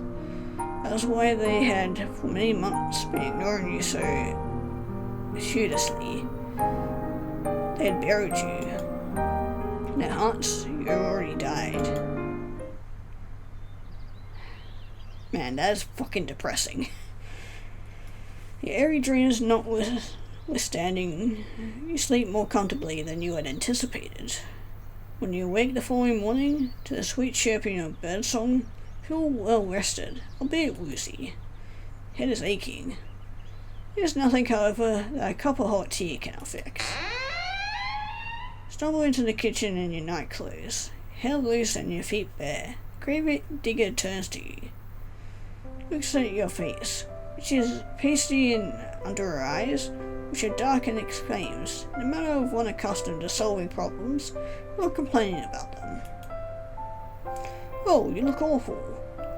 That was why they had, for many months, been ignoring you so studiously. They had buried you. In their hearts, you already died. Man, that is fucking depressing. Your airy dreams notwithstanding, you sleep more comfortably than you had anticipated. When you awake the following morning to the sweet chirping of birdsong, feel well rested, albeit woozy. Head is aching. There's nothing, however, that a cup of hot tea cannot fix. Stumble into the kitchen in your night clothes, hair loose and your feet bare. Grave digger turns to you. Looks at your face, which is pasty and under her eyes, which are dark, and exclaims, in the manner of one accustomed to solving problems, not complaining about them. Oh, you look awful.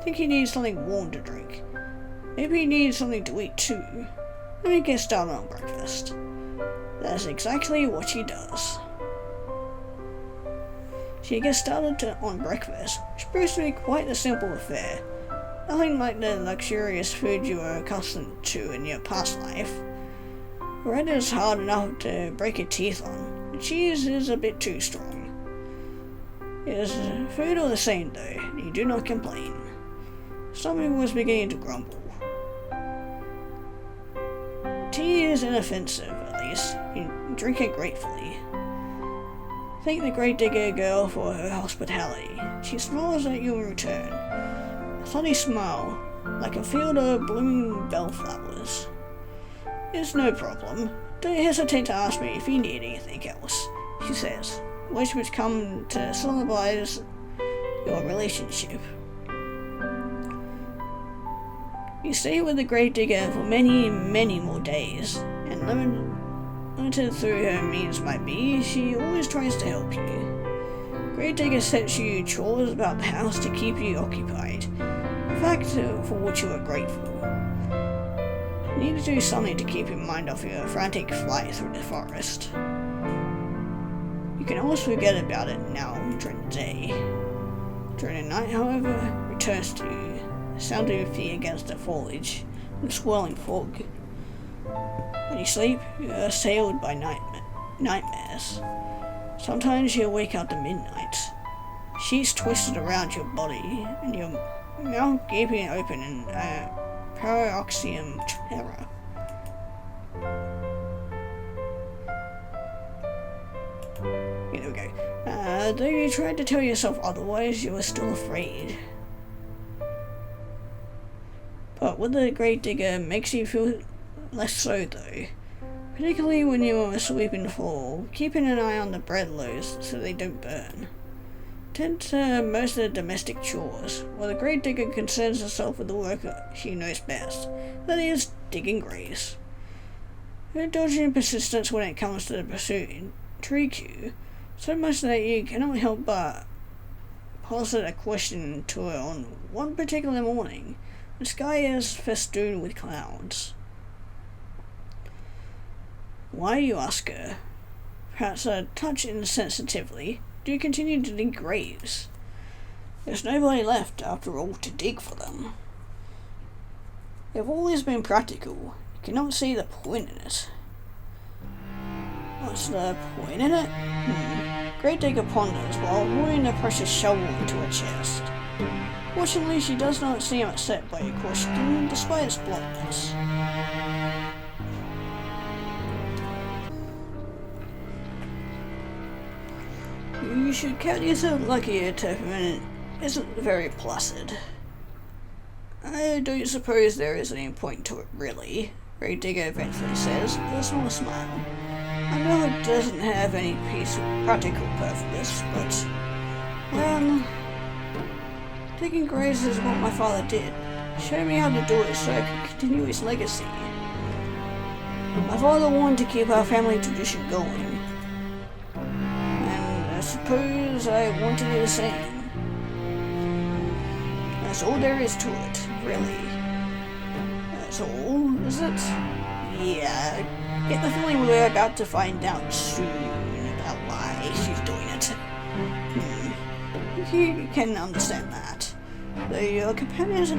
Think you need something warm to drink. Maybe you need something to eat too. Let me get started on breakfast. That is exactly what she does. She gets started on breakfast, which proves to be quite a simple affair. Nothing like the luxurious food you were accustomed to in your past life. Bread is hard enough to break your teeth on. The cheese is a bit too strong. It is food all the same though, and you do not complain. Stomach was beginning to grumble. Tea is inoffensive, at least. You drink it gratefully. Thank the Great Digger girl for her hospitality. She smiles at you in return. A sunny smile, like a field of blooming bellflowers. It's no problem. Don't hesitate to ask me if you need anything else, she says, words which come to syllabise your relationship. You stay with the Great Digger for many, many more days, and limited through her means might be, she always tries to help you. Great Digger sets you chores about the house to keep you occupied, a fact for which you are grateful. You need to do something to keep your mind off your frantic flight through the forest. You can always forget about it now during the day. During the night, however, returns to you. The sound of your feet against the foliage and swirling fog. When you sleep, you are assailed by nightmares. Sometimes you wake up to midnight. Sheets twisted around your body and your mouth gaping open in a paroxysm terror. Here we go. Though you tried to tell yourself otherwise, you are still afraid. But with the Great Digger makes you feel less so though, particularly when you are asleep in the fall, keeping an eye on the bread loaves so they don't burn. Tend to most of the domestic chores, while the Great Digger concerns herself with the work she knows best, that is, digging graves. Her dodgy persistence when it comes to the pursuit intrigues you, so much that you cannot help but posit a question to her on one particular morning. The sky is festooned with clouds. Why, you ask her, perhaps a touch insensitively, do you continue to dig graves? There's nobody left, after all, to dig for them. They've always been practical. You cannot see the point in it. What's the point in it? Great Digger ponders while rolling a precious shovel into her chest. Fortunately, she does not seem upset by your question, despite its bluntness. You should count yourself lucky your temperament isn't very placid. I don't suppose there is any point to it, really, Great Digger eventually says, with a small smile. I know it doesn't have any practical purpose, but, well, digging graves is what my father did. Showed me how to do it so I could continue his legacy. My father wanted to keep our family tradition going, and I suppose I want to do the same. That's all there is to it, really. That's all, is it? Yeah, I get the feeling we're about to find out soon about why she's doing it. You can understand that. Though your companion's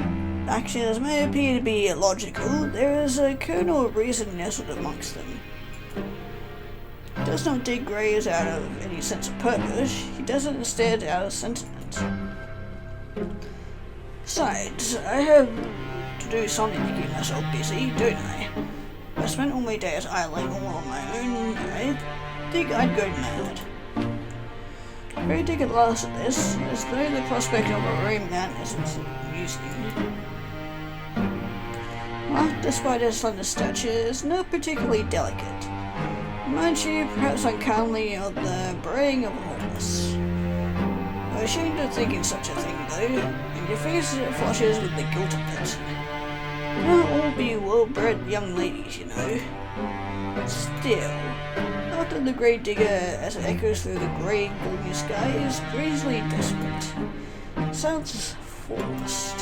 actions may appear to be illogical, there is a kernel of reason nestled amongst them. He does not dig graves out of any sense of purpose, he does it instead out of sentiment. Besides, I have to do something to keep myself busy, don't I? If I spent all my days idling all on my own, I think I'd go mad. Great Digger laughs at this, as though the prospect of a real madness was amusing. Mark, despite his slender stature, is not particularly delicate. Reminds you, perhaps unkindly, of the braying of a horse. I'm ashamed of thinking such a thing, though, and your face flushes with the guilt of it. Can't all be well-bred young ladies, you know. Still, after the Great Digger, as it echoes through the grey, gloomy sky, is strangely desperate. It sounds forced.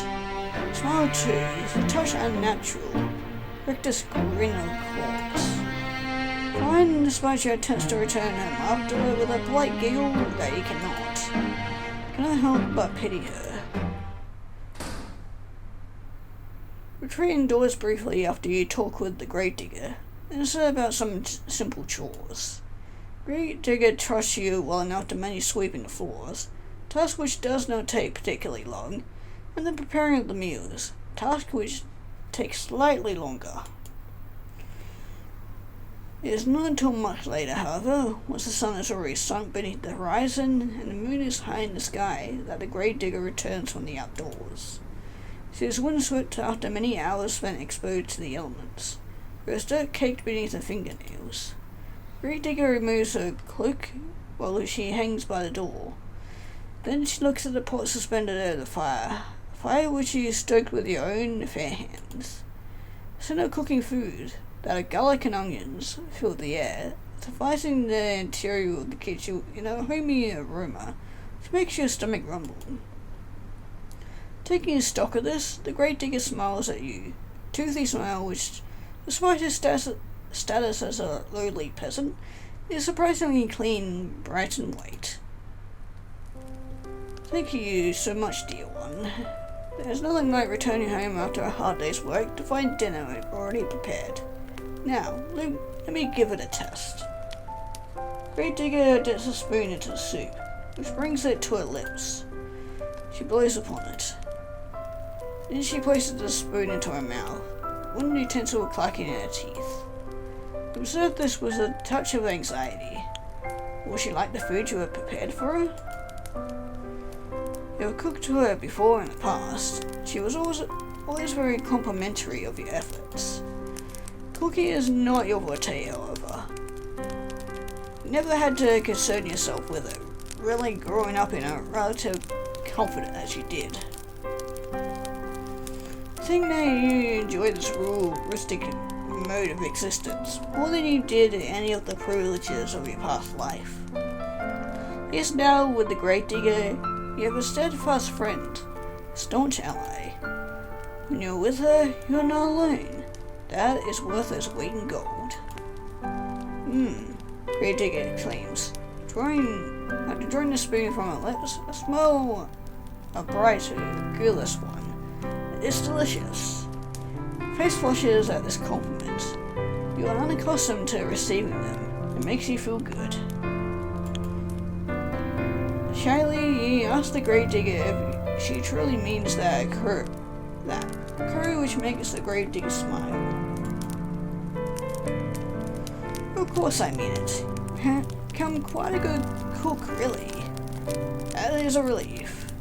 Smile too is a touch unnatural. Rectus grin of corpse. Fine, despite your attempts to return home after with a polite giggle that he cannot. Cannot help but pity her. Retreat indoors briefly after you talk with the Great Digger, and say about some simple chores. Great Digger trusts you well enough to manage sweeping the floors, task which does not take particularly long, and the preparing of the meals, task which takes slightly longer. It is not until much later, however, once the sun has already sunk beneath the horizon and the moon is high in the sky, that the grave digger returns from the outdoors. She is windswept after many hours spent exposed to the elements. There is dirt caked beneath her fingernails. The grave digger removes her cloak while she hangs by the door. Then she looks at the pot suspended over the fire, a fire which she stoked with your own fair hands. Scent of cooking food, that of garlic and onions, filled the air, sufficing the interior of the kitchen in a homey aroma which makes your stomach rumble. Taking stock of this, the grave digger smiles at you, a toothy smile which, despite his status as a lowly peasant, is surprisingly clean, bright and white. Thank you so much, dear one. There's nothing like returning home after a hard day's work to find dinner already prepared. Now, let me give it a test. Grave digger dips a spoon into the soup, which brings it to her lips. She blows upon it. Then she places the spoon into her mouth, one utensil clacking in her teeth. Observe this with a touch of anxiety. Will she like the food you have prepared for her? You have cooked to her before in the past. She was always very complimentary of your efforts. Cooking is not your forte, however. You never had to concern yourself with it, really growing up in a relative comfort as you did. Think that you enjoy this rural, rustic mode of existence more than you did any of the privileges of your past life. Yes, now with the grave digger, you have a steadfast friend, a staunch ally. When you're with her, you are not alone. That is worth its weight in gold. Grave digger exclaims, after drawing the spoon from her lips, a smile, a bright, guileless one. It's delicious. Face flushes at this compliment. You are unaccustomed to receiving them. It makes you feel good. Shyly, you ask the grave digger if she truly means that crow which makes the grave digger smile. Of course I mean it. Become quite a good cook, really. That is a relief.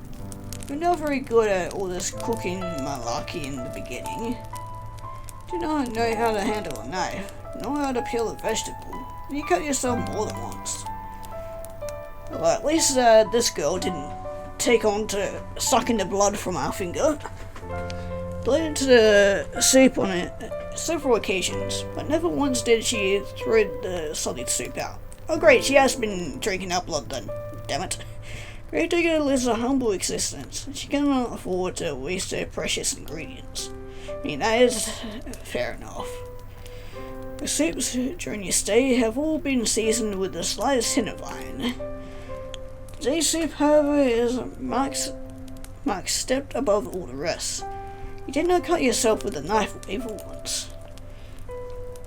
You're not very good at all this cooking malarkey in the beginning. Do not know how to handle a knife, nor how to peel a vegetable, and you cut yourself more than once. Well, at least this girl didn't take on to sucking the blood from our finger. Bled to the soup on it several occasions, but never once did she throw the solid soup out. Oh great, she has been drinking our blood then. Damn it. Grave digger lives a humble existence, and she cannot afford to waste her precious ingredients. I mean, that is fair enough. The soups during your stay have all been seasoned with the slightest hint of iron. Today's soup, however, is marked stepped above all the rest. You did not cut yourself with a knife even once.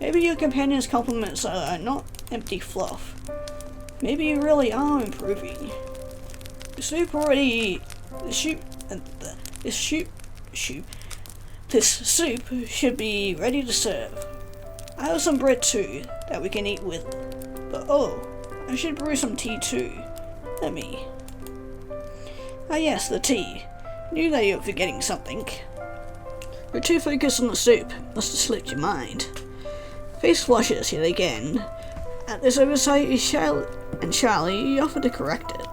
Maybe your companion's compliments are not empty fluff. Maybe you really are improving. This soup should be ready to serve. I have some bread too, that we can eat with. But oh, I should brew some tea too. Let me. Ah yes, the tea. Knew that you were forgetting something. You're too focused on the soup, must have slipped your mind. Face flushes yet again. At this oversight, Charlie, you offer to correct it.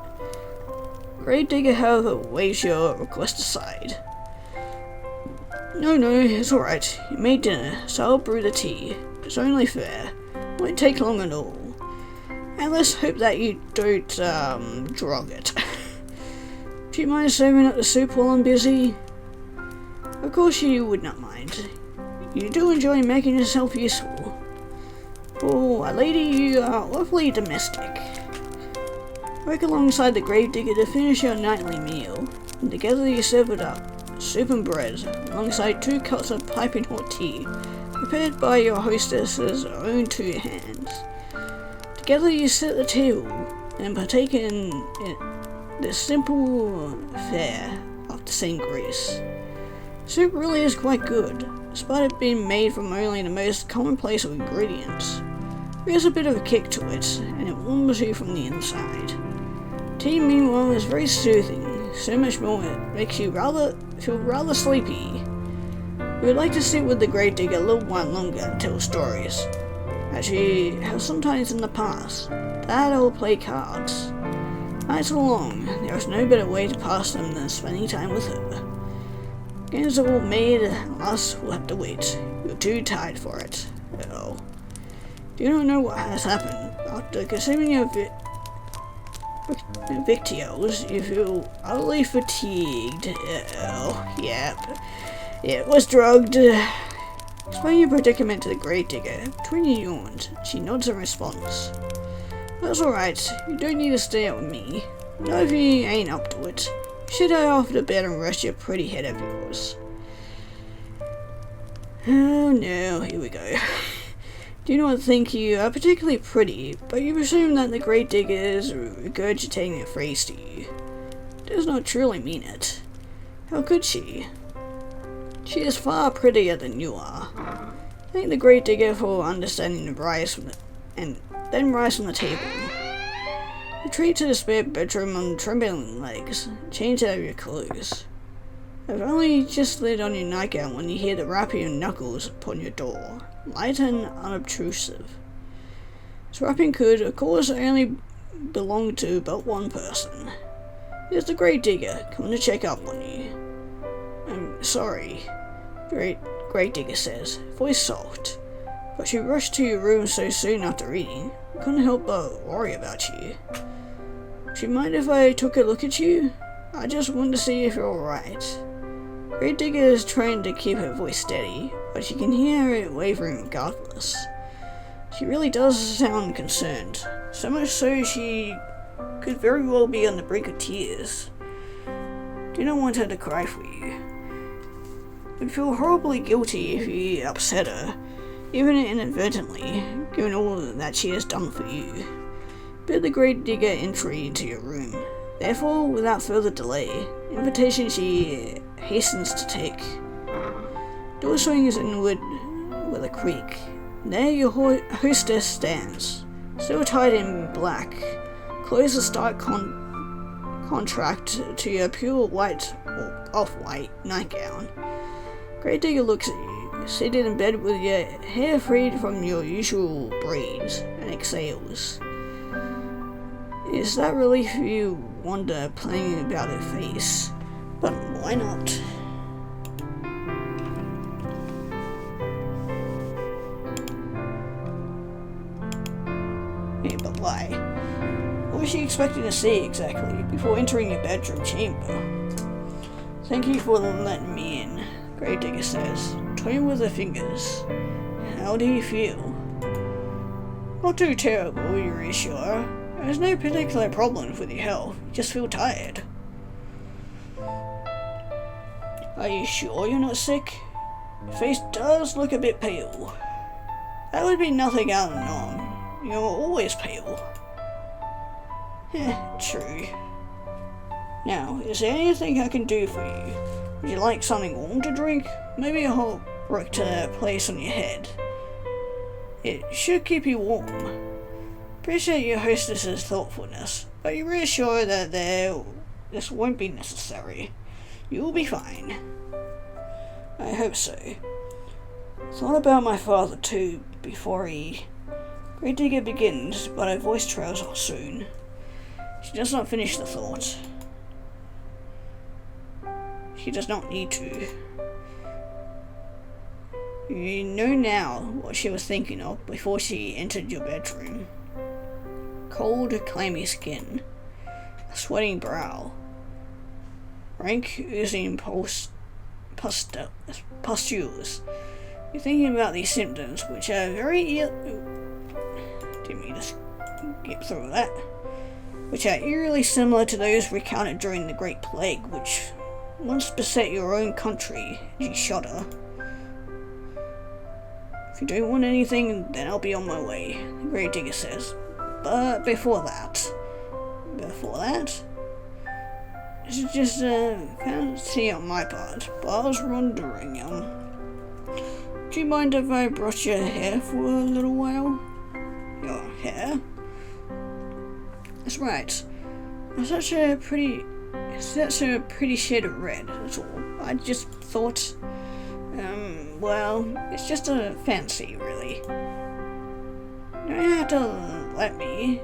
Grave digger, however, waves your request aside. No, it's alright. You made dinner, so I'll brew the tea. It's only fair. Won't take long at all. And let's hope that you don't, drug it. Do you mind serving up the soup while I'm busy? Of course you would not mind. You do enjoy making yourself useful. For a lady, you are awfully domestic. Work alongside the grave digger to finish your nightly meal, and together you serve it up, soup and bread, alongside 2 cups of piping hot tea, prepared by your hostess's own 2 hands. Together you sit at the table, and partake in this simple fare of the same grace. Soup really is quite good, despite it being made from only the most commonplace of ingredients. There's a bit of a kick to it, and it warms you from the inside. Tea, meanwhile, is very soothing, so much more it makes you feel rather sleepy. We would like to sit with the Grave Digger a little while longer and tell stories, as she has sometimes in the past. That or play cards. Nights are long, there is no better way to pass them than spending time with her. Games are all made, and us will have to wait. You're too tired for it. Oh. Do you not know what has happened? After consuming your victuals, you feel utterly fatigued. Oh, yep. It was drugged. Explain your predicament to the Grave Digger. Twinny yawned. She nods in response. That's alright. You don't need to stay out with me. Not if you ain't up to it. You should head off to bed and rest your pretty head of yours. Oh no, here we go. Do not think you are particularly pretty, but you presume that the Grave Digger is regurgitating a phrase to you. Does not truly mean it. How could she? She is far prettier than you are. Thank the Grave Digger for understanding the rise from the table. Retreat to the spare bedroom on trembling legs. Change out of your clothes. I've only just slid on your nightgown when you hear the rap of your knuckles upon your door. Light and unobtrusive. This rapping could, of course, only belong to but one person. Here's the Grave Digger, coming to check up on you. I'm sorry, Grave Digger says, voice soft. But you rushed to your room so soon after eating. I couldn't help but worry about you. Would you mind if I took a look at you? I just wanted to see if you're alright. Grave Digger is trying to keep her voice steady, but you can hear it wavering regardless. She really does sound concerned, so much so she could very well be on the brink of tears. Do not want her to cry for you. You'd feel horribly guilty if you upset her, even inadvertently, given all that she has done for you. Bid the Grave Digger entry into your room. Therefore, without further delay, invitation she hastens to take. Door swings inward with a creak. There your hostess stands, still attired in black, clothes a stark contract to your pure white or off-white nightgown. Grave Digger looks at you, seated in bed with your hair freed from your usual braids, and exhales. Is that relief you wonder playing about her face? But why not? Yeah, but why? What was she expecting to see exactly before entering your bedroom chamber? Thank you for letting me in, Grave Digger says, toying with her fingers. How do you feel? Not too terrible, you reassure. There's no particular problem with your health, you just feel tired. Are you sure you're not sick? Your face does look a bit pale. That would be nothing out of the norm. You're always pale. True. Now, is there anything I can do for you? Would you like something warm to drink? Maybe a hot brick to place on your head. It should keep you warm. Appreciate your hostess's thoughtfulness, but you reassure that this won't be necessary. You will be fine. I hope so. Thought about my father too, before he... Grave Digger begins, but her voice trails off soon. She does not finish the thought. She does not need to. You know now what she was thinking of before she entered your bedroom. Cold, clammy skin, a sweating brow, rank oozing pustules. You're thinking about these symptoms, which are very didn't mean to skip through that. Which are eerily similar to those recounted during the Great Plague, which once beset your own country. You shudder. If you don't want anything, then I'll be on my way, the Grave Digger says. But before that, this is just a fancy on my part, but I was wondering, do you mind if I brush your hair for a little while? Your hair? That's right. Such a pretty shade of red, that's all. I just thought, well, it's just a fancy, really. You don't have to let me.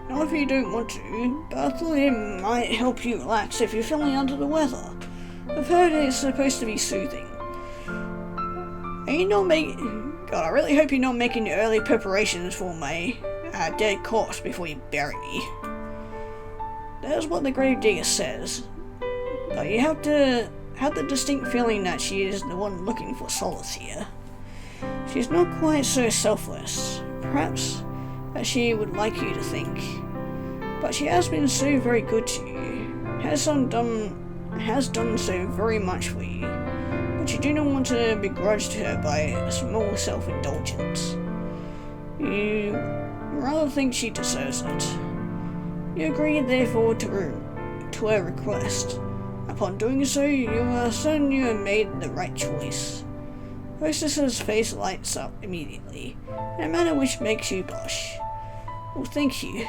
Not if you don't want to, but I thought it might help you relax if you're feeling under the weather. I've heard it's supposed to be soothing. Are you not making... God, I really hope you're not making early preparations for my dead corpse before you bury me. That's what the grave digger says. But you have to have the distinct feeling that she is the one looking for solace here. She's not quite so selfless, perhaps, as she would like you to think. But she has been so very good to you, has done so very much for you, but you do not want to begrudge her by a small self-indulgence. You rather think she deserves it. You agree, therefore, to her request. Upon doing so, you are certain you have made the right choice. Hostess's face lights up immediately, in a manner which makes you blush. Well, thank you.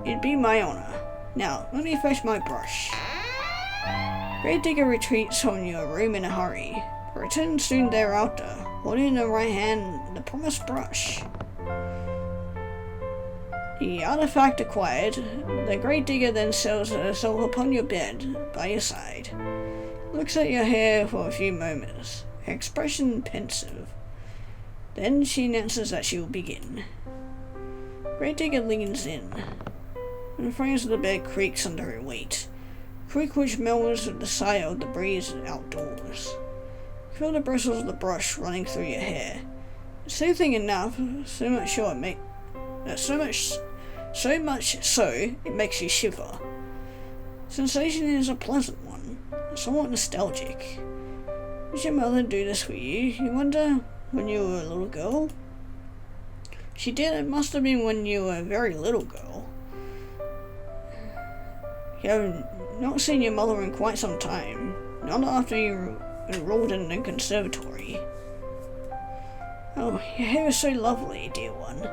It'd be my honor. Now, let me fetch my brush. Grave Digger retreats from your room in a hurry, but returns soon thereafter, holding in her right hand the promised brush. The artifact acquired, the Grave Digger then settles herself upon your bed, by your side. Looks at your hair for a few moments, her expression pensive. Then she announces that she will begin. Grave Digger leans in, and the frames of the bed creaks under her weight. Creak which mellows with the sigh of the breeze outdoors. Feel the bristles of the brush running through your hair. Soothing enough, so much so it makes you shiver. Sensation is a pleasant one, somewhat nostalgic. Did your mother do this for you, you wonder, when you were a little girl? She did. It must have been when you were a very little girl. You have not seen your mother in quite some time, not after you enrolled in the conservatory. Oh, your hair is so lovely, dear one.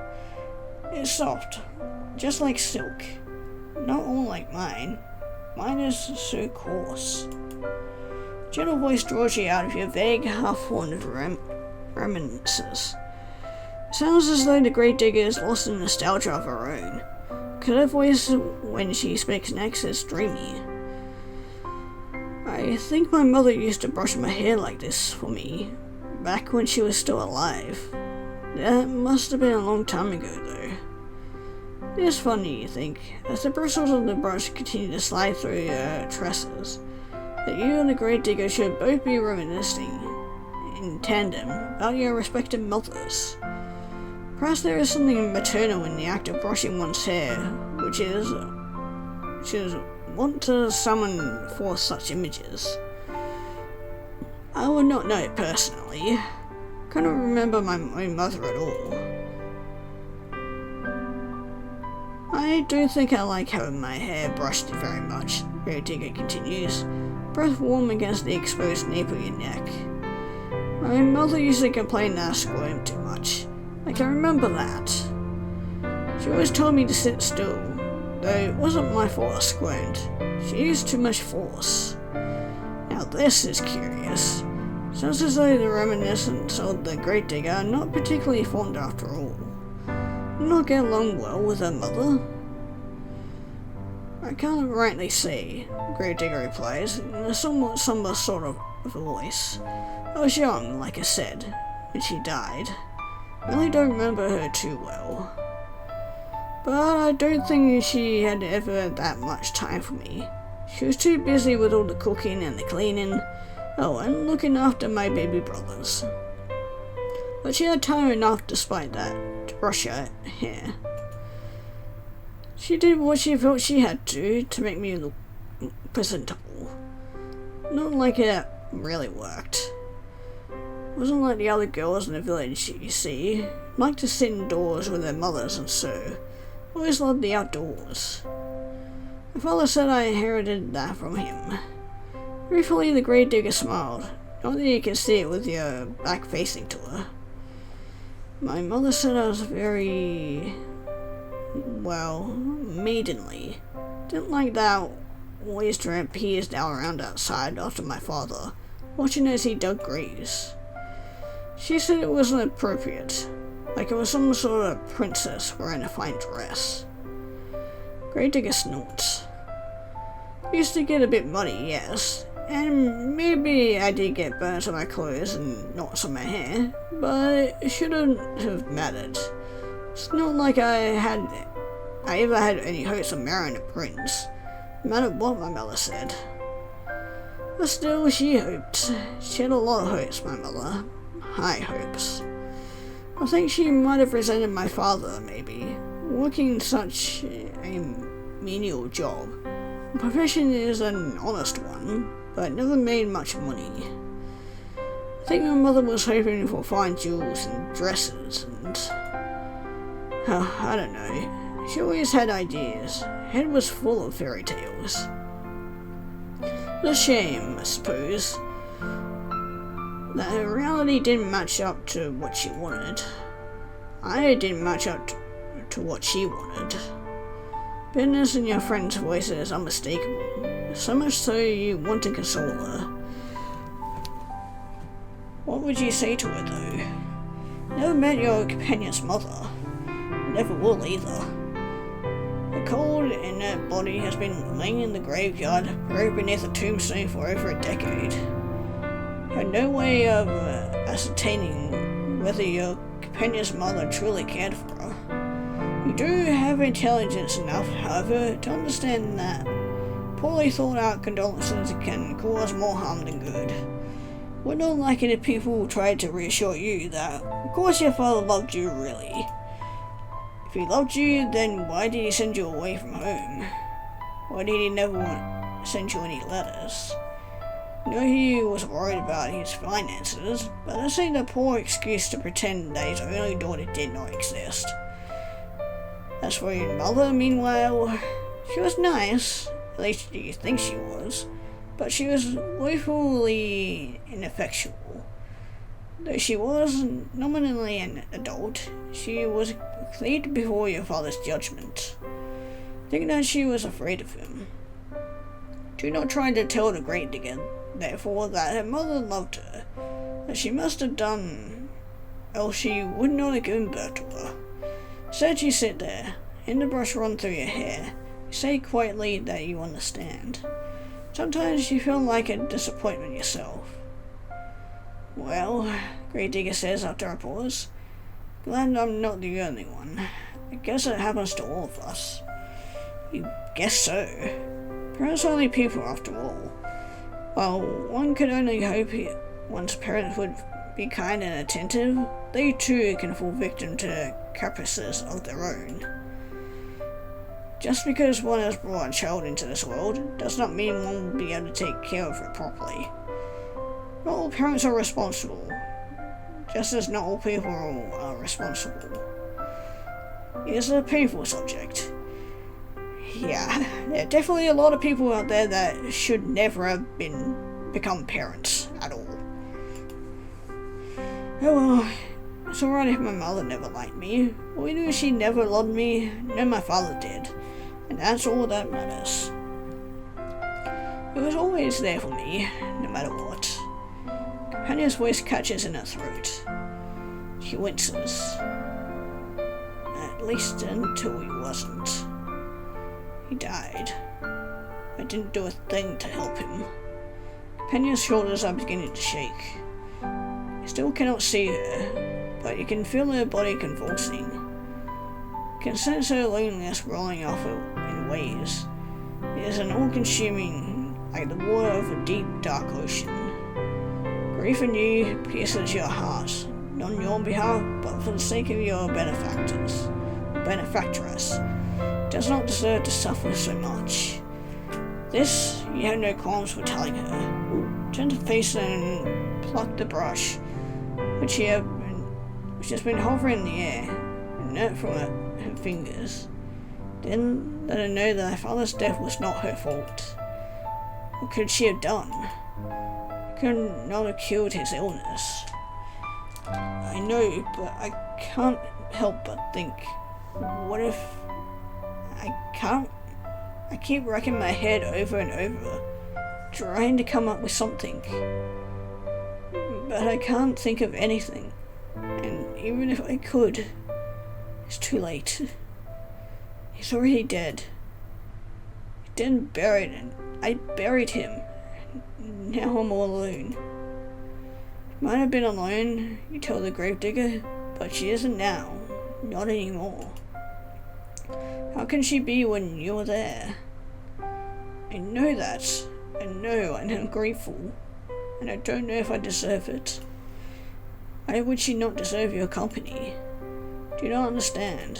It's soft, just like silk. Not all like mine. Mine is so coarse. Gentle voice draws you out of your vague, half-formed reminiscences. It sounds as though the Grave Digger is lost in nostalgia of her own. Cause her voice, when she speaks next, is dreamy. I think my mother used to brush my hair like this for me, back when she was still alive. That must have been a long time ago, though. It's funny, you think, as the bristles of the brush continue to slide through your tresses, that you and the Grave Digger should both be reminiscing in tandem about your respective mothers. Perhaps there is something maternal in the act of brushing one's hair, which is wont to summon forth such images. I would not know it personally. Couldn't remember my own mother at all. I do think I like having my hair brushed very much, Grave Digger continues, breath warm against the exposed nape of your neck. My mother used to complain that I squirmed too much. I can remember that. She always told me to sit still, though it wasn't my fault I squirmed. She used too much force. Now this is curious. Sounds as though the reminiscence of the Grave Digger are not particularly fond after all. Do not get along well with her mother? I can't rightly say, Grave Digger replies, in a somewhat somber sort of voice. I was young, like I said, when she died. I really don't remember her too well. But I don't think she had ever that much time for me. She was too busy with all the cooking and the cleaning, and looking after my baby brothers. But she had time enough, despite that, to brush her hair. She did what she felt she had to make me look presentable. Not like it really worked. Wasn't like the other girls in the village, you see. Liked to sit indoors with their mothers and sew. Always loved the outdoors. My father said I inherited that from him. Briefly, the Grave Digger smiled. Not that you can see it with your back facing to her. My mother said I was very well, maidenly. Didn't like that always appears down around outside after my father, watching as he dug graves. She said it wasn't appropriate, like it was some sort of princess wearing a fine dress. Gravedigger snorts. Used to get a bit muddy, yes, and maybe I did get burns on my clothes and knots on my hair, but it shouldn't have mattered. It's not like I ever had any hopes of marrying a prince, no matter what my mother said. But still, she hoped. She had a lot of hopes, my mother. High hopes. I think she might have resented my father, maybe, working such a menial job. The profession is an honest one, but never made much money. I think my mother was hoping for fine jewels and dresses and... I don't know. She always had ideas. Her head was full of fairy tales. It's a shame, I suppose, that her reality didn't match up to what she wanted. I didn't match up to what she wanted. Bitterness in your friend's voice is unmistakable, so much so you want to console her. What would you say to her, though? Never met your companion's mother. Never will either. The cold, inert body has been laying in the graveyard, buried beneath a tombstone for over a decade. Had no way of ascertaining whether your companion's mother truly cared for her. You do have intelligence enough, however, to understand that poorly thought out condolences can cause more harm than good. Would not like it if people tried to reassure you that, of course, your father loved you, really. If he loved you, then why did he send you away from home? Why did he never send you any letters? I know he was worried about his finances, but that seemed a poor excuse to pretend that his only daughter did not exist. As for your mother, meanwhile, she was nice, at least you think she was, but she was woefully ineffectual. Though she was nominally an adult, she was cleared before your father's judgment. Think that she was afraid of him. Do not try to tell the Gravedigger, therefore, that her mother loved her, that she must have done, else she would not have given birth to her. Instead, you sit there, in the brush run through your hair, you say quietly that you understand. Sometimes you feel like a disappointment yourself. Well, Gravedigger says after a pause, glad I'm not the only one. I guess it happens to all of us. You guess so. Parents are only people after all. While one could only hope one's parents would be kind and attentive, they too can fall victim to caprices of their own. Just because one has brought a child into this world does not mean one will be able to take care of it properly. Not all parents are responsible, just as not all people are responsible. It is a painful subject. Yeah, there are definitely a lot of people out there that should never have become parents at all. Oh well, it's alright if my mother never liked me, or even if she never loved me, no, my father did, and that's all that matters. He was always there for me, no matter what. Companion's voice catches in her throat. She winces. At least until he wasn't. He died. I didn't do a thing to help him. Companion's shoulders are beginning to shake. You still cannot see her, but you can feel her body convulsing. You can sense her loneliness rolling off in waves. It is an all-consuming, like the water of a deep, dark ocean. Grief in you pierces your heart, not on your behalf, but for the sake of your benefactress. Does not deserve to suffer so much. This, you have no qualms for telling her. Turn to face her and pluck the brush, which has been hovering in the air, inert from her fingers. Then let her know that her father's death was not her fault. What could she have done? Could not have cured his illness. I know, but I can't help but think, what if I keep racking my head over and over, trying to come up with something. But I can't think of anything. And even if I could, it's too late. He's already dead. He's dead and buried, and I buried him. Now I'm all alone. She might have been alone, you tell the gravedigger, but she isn't now. Not anymore. How can she be when you're there? I know that. I know, and I'm grateful. And I don't know if I deserve it. Why would she not deserve your company? Do you not understand?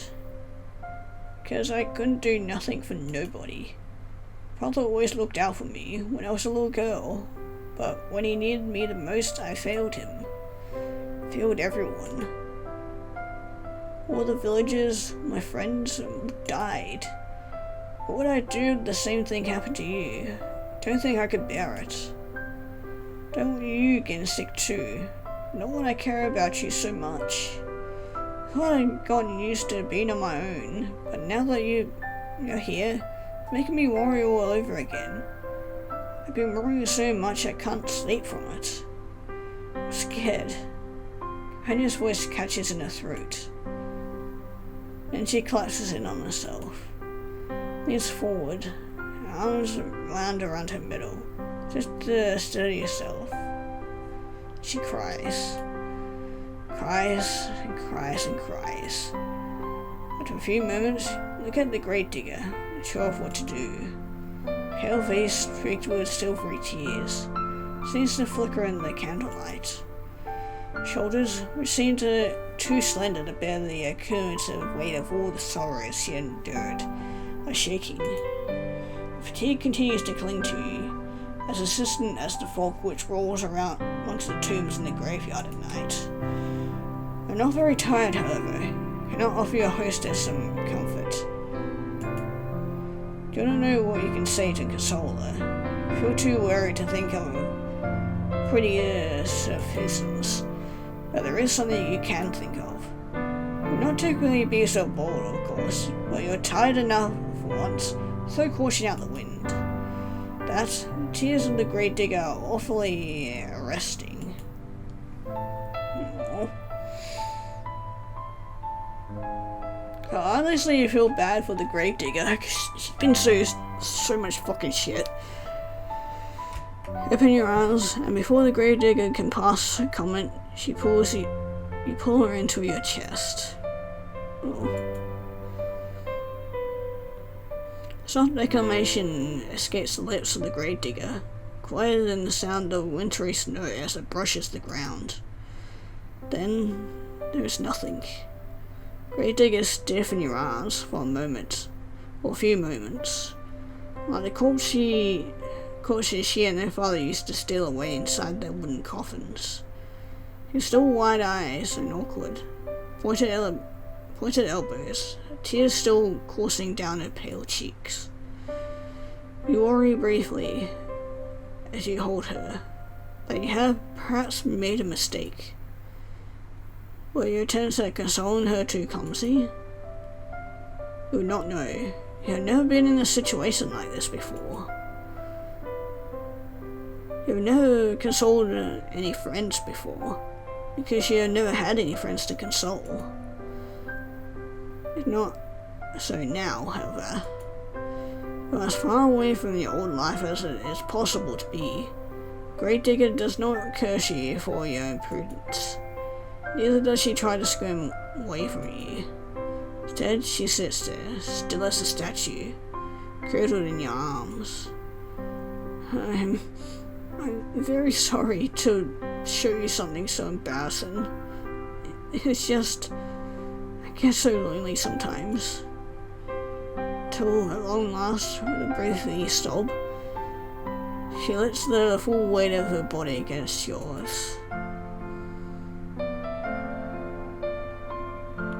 Because I couldn't do nothing for nobody. Father always looked out for me when I was a little girl, but when he needed me the most, I failed him. Failed everyone. All the villagers, my friends, died. What would I do if the same thing happened to you? Don't think I could bear it. Don't want you getting sick too. Not when I care about you so much. I thought I'd gotten used to being on my own, but now that you're here, it's making me worry all over again. I've been worrying so much I can't sleep from it. I'm scared. Companion's voice catches in her throat. Then she collapses in on herself. Leans forward, her arms wound around her middle. Just steady yourself. She cries. Cries and cries and cries. After a few moments, look at the gravedigger, unsure of what to do. Pale face streaked with silvery tears, seems to flicker in the candlelight. Shoulders, which seemed too slender to bear the cumulative weight of all the sorrows she had endured, are shaking. Fatigue continues to cling to you, as insistent as the fog which rolls around amongst the tombs in the graveyard at night. I'm not very tired, however. Cannot offer your hostess some comfort. Do not know what you can say to console her. I feel too worried to think of prettier sophisms, but there is something you can think of. You'll not typically be so bold, of course, but you're tired enough for once, throw caution out the wind. That, the tears of the gravedigger are awfully arresting. I honestly feel bad for the gravedigger, because she's been so much fucking shit. Open your arms, and before the gravedigger can pass a comment, you pull her into your chest. Oh. A soft exclamation escapes the lips of the gravedigger, quieter than the sound of wintry snow as it brushes the ground. Then there is nothing. Gravedigger stiff in your arms for a moment, or a few moments, like the corpses she and her father used to steal away inside their wooden coffins. His still wide eyes and awkward, pointed elbows, tears still coursing down her pale cheeks. You worry briefly, as you hold her, that you have perhaps made a mistake. Were your attempts at consoling her too clumsy? You would not know. You have never been in a situation like this before. You have never consoled any friends before, because you have never had any friends to console. It's not so now, however. You are as far away from your old life as it is possible to be. Gravedigger does not curse you for your imprudence. Neither does she try to scream away from you. Instead, she sits there, still as a statue, cradled in your arms. I'm very sorry to show you something so embarrassing. It's just, I get so lonely sometimes. Till at long last, with a briefly sob, she lets the full weight of her body against yours.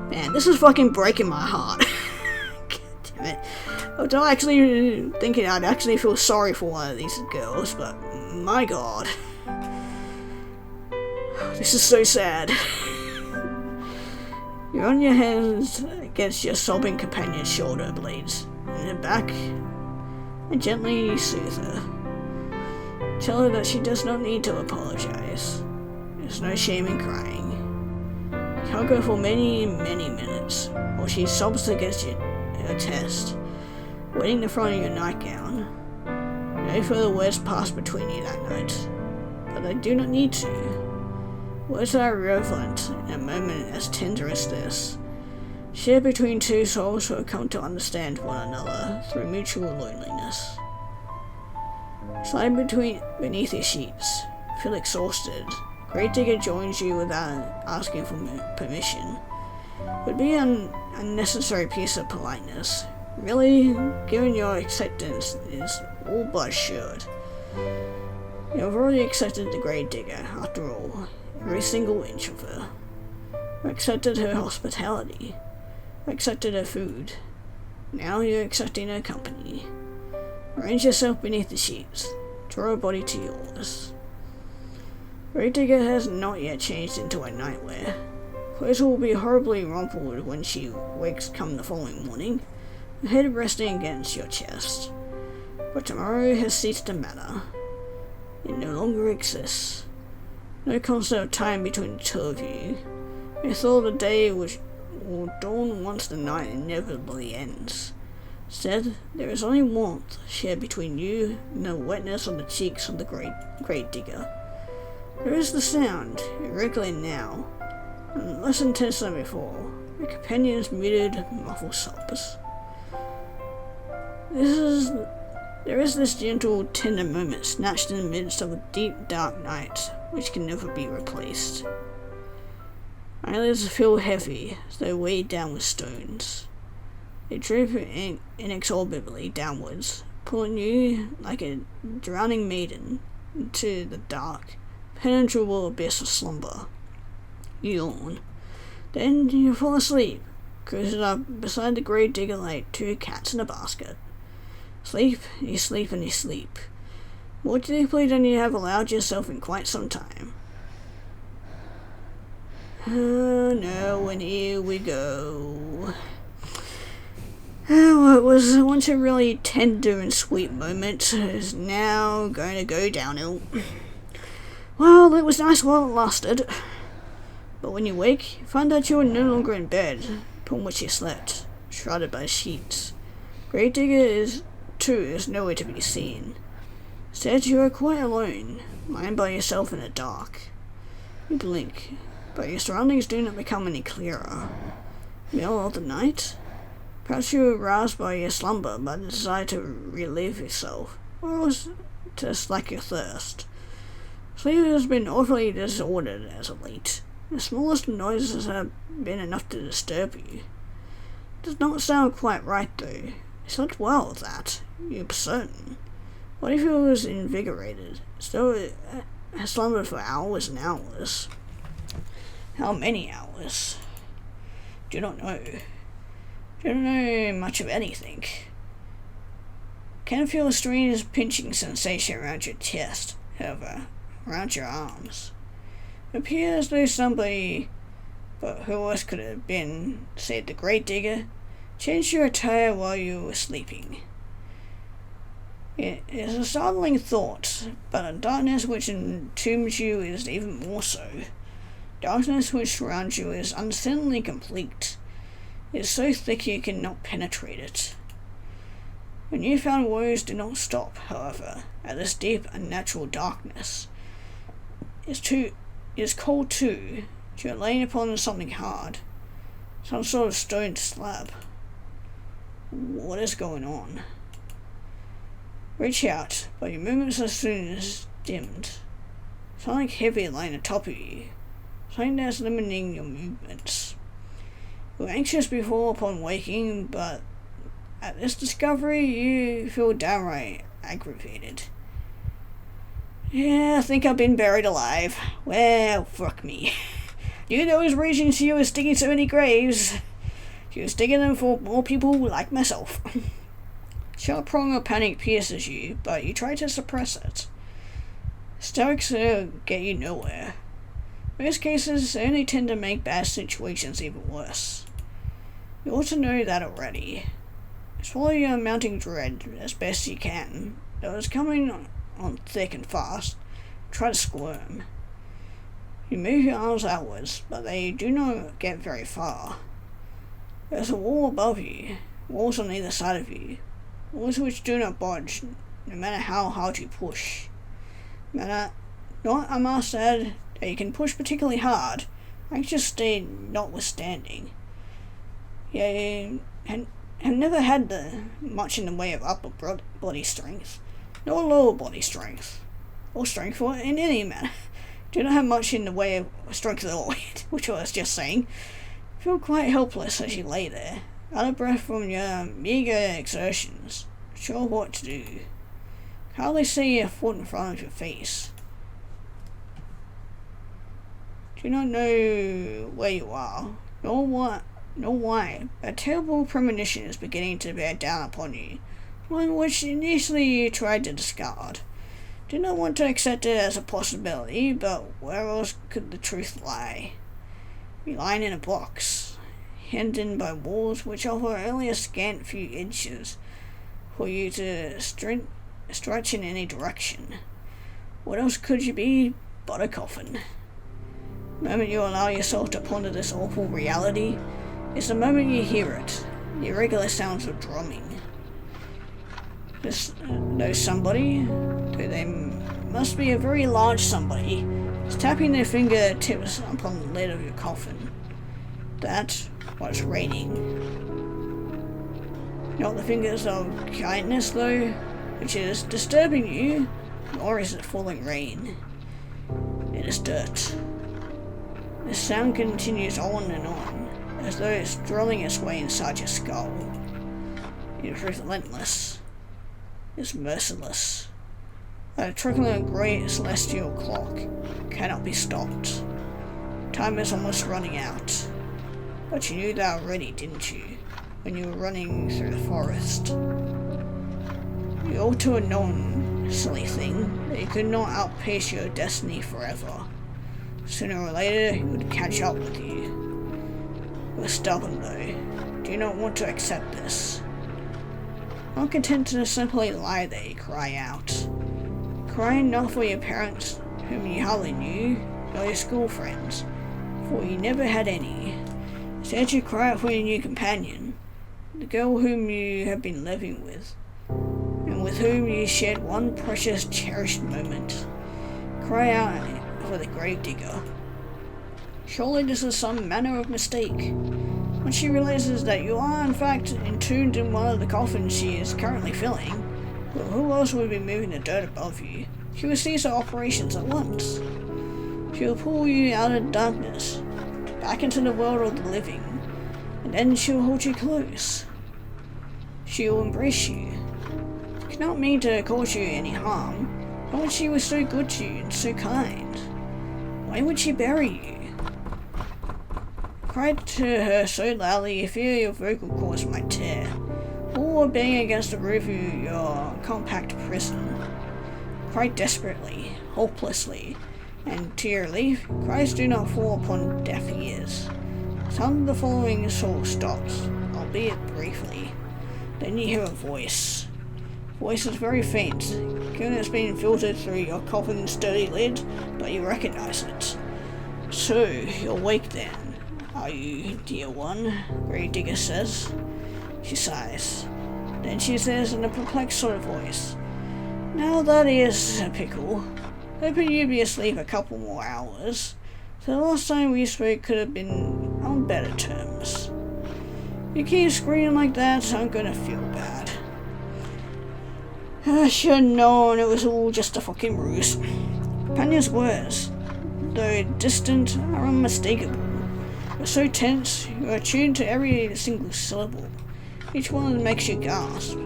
Man, this is fucking breaking my heart. God damn it. I was actually thinking I'd actually feel sorry for one of these girls, but my god. This is so sad. You're on your hands against your sobbing companion's shoulder blades, her back and gently soothe her. Tell her that she does not need to apologize. There's no shame in crying. Hug her for many, many minutes while she sobs against her chest, wetting the front of your nightgown. No further words pass between you that night, but they do not need to. Words are irrelevant in a moment as tender as this, shared between two souls who have come to understand one another through mutual loneliness. Slide beneath your sheets, feel exhausted. Grave Digger joins you without asking for permission. It would be an unnecessary piece of politeness. Really, given your acceptance is all but assured. You have already accepted the Grave Digger, after all, every single inch of her. You accepted her hospitality. You accepted her food. Now you're accepting her company. Arrange yourself beneath the sheets. Draw her body to yours. Grave Digger has not yet changed into a nightwear. Clothes will be horribly rumpled when she wakes come the following morning, her head resting against your chest. But tomorrow has ceased to matter. It no longer exists. No concept of time between the two of you. You thought the day will dawn once the night inevitably ends. Instead, there is only warmth shared between you and the wetness on the cheeks of the Grave Digger. There is the sound, irregular now, and less intense than before, your companion's muted, muffled sobs. There is this gentle, tender moment snatched in the midst of a deep, dark night, which can never be replaced. Eyelids feel heavy, as though weighed down with stones. They drip inexorably downwards, pulling you like a drowning maiden into the dark, penetrable abyss of slumber. You yawn. Then you fall asleep, coiled up beside the Grave Digger like two cats in a basket. Sleep, you sleep, and you sleep. More deeply than you have allowed yourself in quite some time. Oh no, and here we go. What was once a really tender and sweet moment is now going to go downhill. Well, it was nice while it lasted. But when you wake, you find that you are no longer in bed upon which you slept, shrouded by sheets. Grave Digger is nowhere to be seen. Instead, you are quite alone, lying by yourself in the dark. You blink, but your surroundings do not become any clearer. Middle of the night? Perhaps you were roused by your slumber by the desire to relieve yourself, or was to slake your thirst. Sleep has been awfully disordered as of late. The smallest noises have been enough to disturb you. It does not sound quite right, though. You slept well, that. You're certain. What if it was invigorated? Still, it has slumbered for hours and hours. How many hours? Do not know. Do not know much of anything. Can feel a strange pinching sensation around your chest, however, around your arms. It appears though somebody, but who else could it have been, said the Grave Digger, changed your attire while you were sleeping. It is a startling thought, but the darkness which entombs you is even more so. Darkness which surrounds you is unseemingly complete. It is so thick you cannot penetrate it. Your newfound woes do not stop, however, at this deep, unnatural darkness. It is cold too. You are laying upon something hard, some sort of stone slab. What is going on? Reach out, but your movements are soon as dimmed. Something heavy lying atop of you, something that is limiting your movements. You were anxious before upon waking, but at this discovery you feel downright aggravated. Yeah, I think I've been buried alive. Well, fuck me. You know who's reaching to you is digging so many graves. She was digging them for more people like myself. Sharp prong of panic pierces you, but you try to suppress it. Hysterics get you nowhere. Most cases only tend to make bad situations even worse. You ought to know that already. Swallow your mounting dread as best you can. Though it's coming on thick and fast, try to squirm. You move your arms outwards, but they do not get very far. There's a wall above you, walls on either side of you, walls which do not budge, no matter how hard you push. Not, I must add, that you can push particularly hard, anxious state notwithstanding. You have never had much in the way of upper body strength, nor lower body strength, or strength in any manner. Do not have much in the way of strength at all, which I was just saying. Feel quite helpless as you lay there, out of breath from your meagre exertions, sure what to do. Hardly see a foot in front of your face. Do not know where you are, nor why. A terrible premonition is beginning to bear down upon you, one which initially you tried to discard. Do not want to accept it as a possibility, but where else could the truth lie? You're lying in a box, hemmed in by walls which offer only a scant few inches for you to stretch in any direction. What else could you be but a coffin? The moment you allow yourself to ponder this awful reality is the moment you hear it, the irregular sounds of drumming. Though somebody, though they must be a very large somebody, is tapping their fingertips upon the lid of your coffin. That's what's raining. Not the fingers of kindness, though, which is disturbing you, nor is it falling rain. It is dirt. The sound continues on and on, as though it's drilling its way inside your skull. It is relentless. It's merciless. A trickling great celestial clock cannot be stopped. Time is almost running out. But you knew that already, didn't you, when you were running through the forest? You ought to have known, silly thing, that you could not outpace your destiny forever. Sooner or later, it would catch up with you. You are stubborn, though. Do you not want to accept this? Not content to simply lie there, you cry out. Crying not for your parents, whom you hardly knew, nor your school friends, for you never had any. Instead you cry out for your new companion, the girl whom you have been living with, and with whom you shared one precious, cherished moment. Cry out for the gravedigger. Surely this is some manner of mistake. When she realizes that you are in fact entombed in one of the coffins she is currently filling, well, who else would be moving the dirt above you? She will cease her operations at once. She will pull you out of darkness, back into the world of the living, and then she will hold you close. She will embrace you. She cannot mean to cause you any harm, not when she was so good to you and so kind. Why would she bury you? Cry to her so loudly you fear your vocal cords might tear, or bang against the roof of your compact prison. Cry desperately, hopelessly, and to your relief, cries do not fall upon deaf ears. Some of the following sort stops, albeit briefly. Then you hear a voice. Voice is very faint, given it's been filtered through your coffin's sturdy lid, but you recognize it. So, you're awake then, are you, dear one? Gravedigger says. She sighs. Then she says in a perplexed sort of voice, "Now that is a pickle. Hoping you'd be asleep a couple more hours. So the last time we spoke could have been on better terms. You keep screaming like that, I'm gonna feel bad. I should have known it was all just a fucking ruse." Companion's words, though distant, are unmistakable. You're so tense, you're attuned to every single syllable. Each one makes you gasp.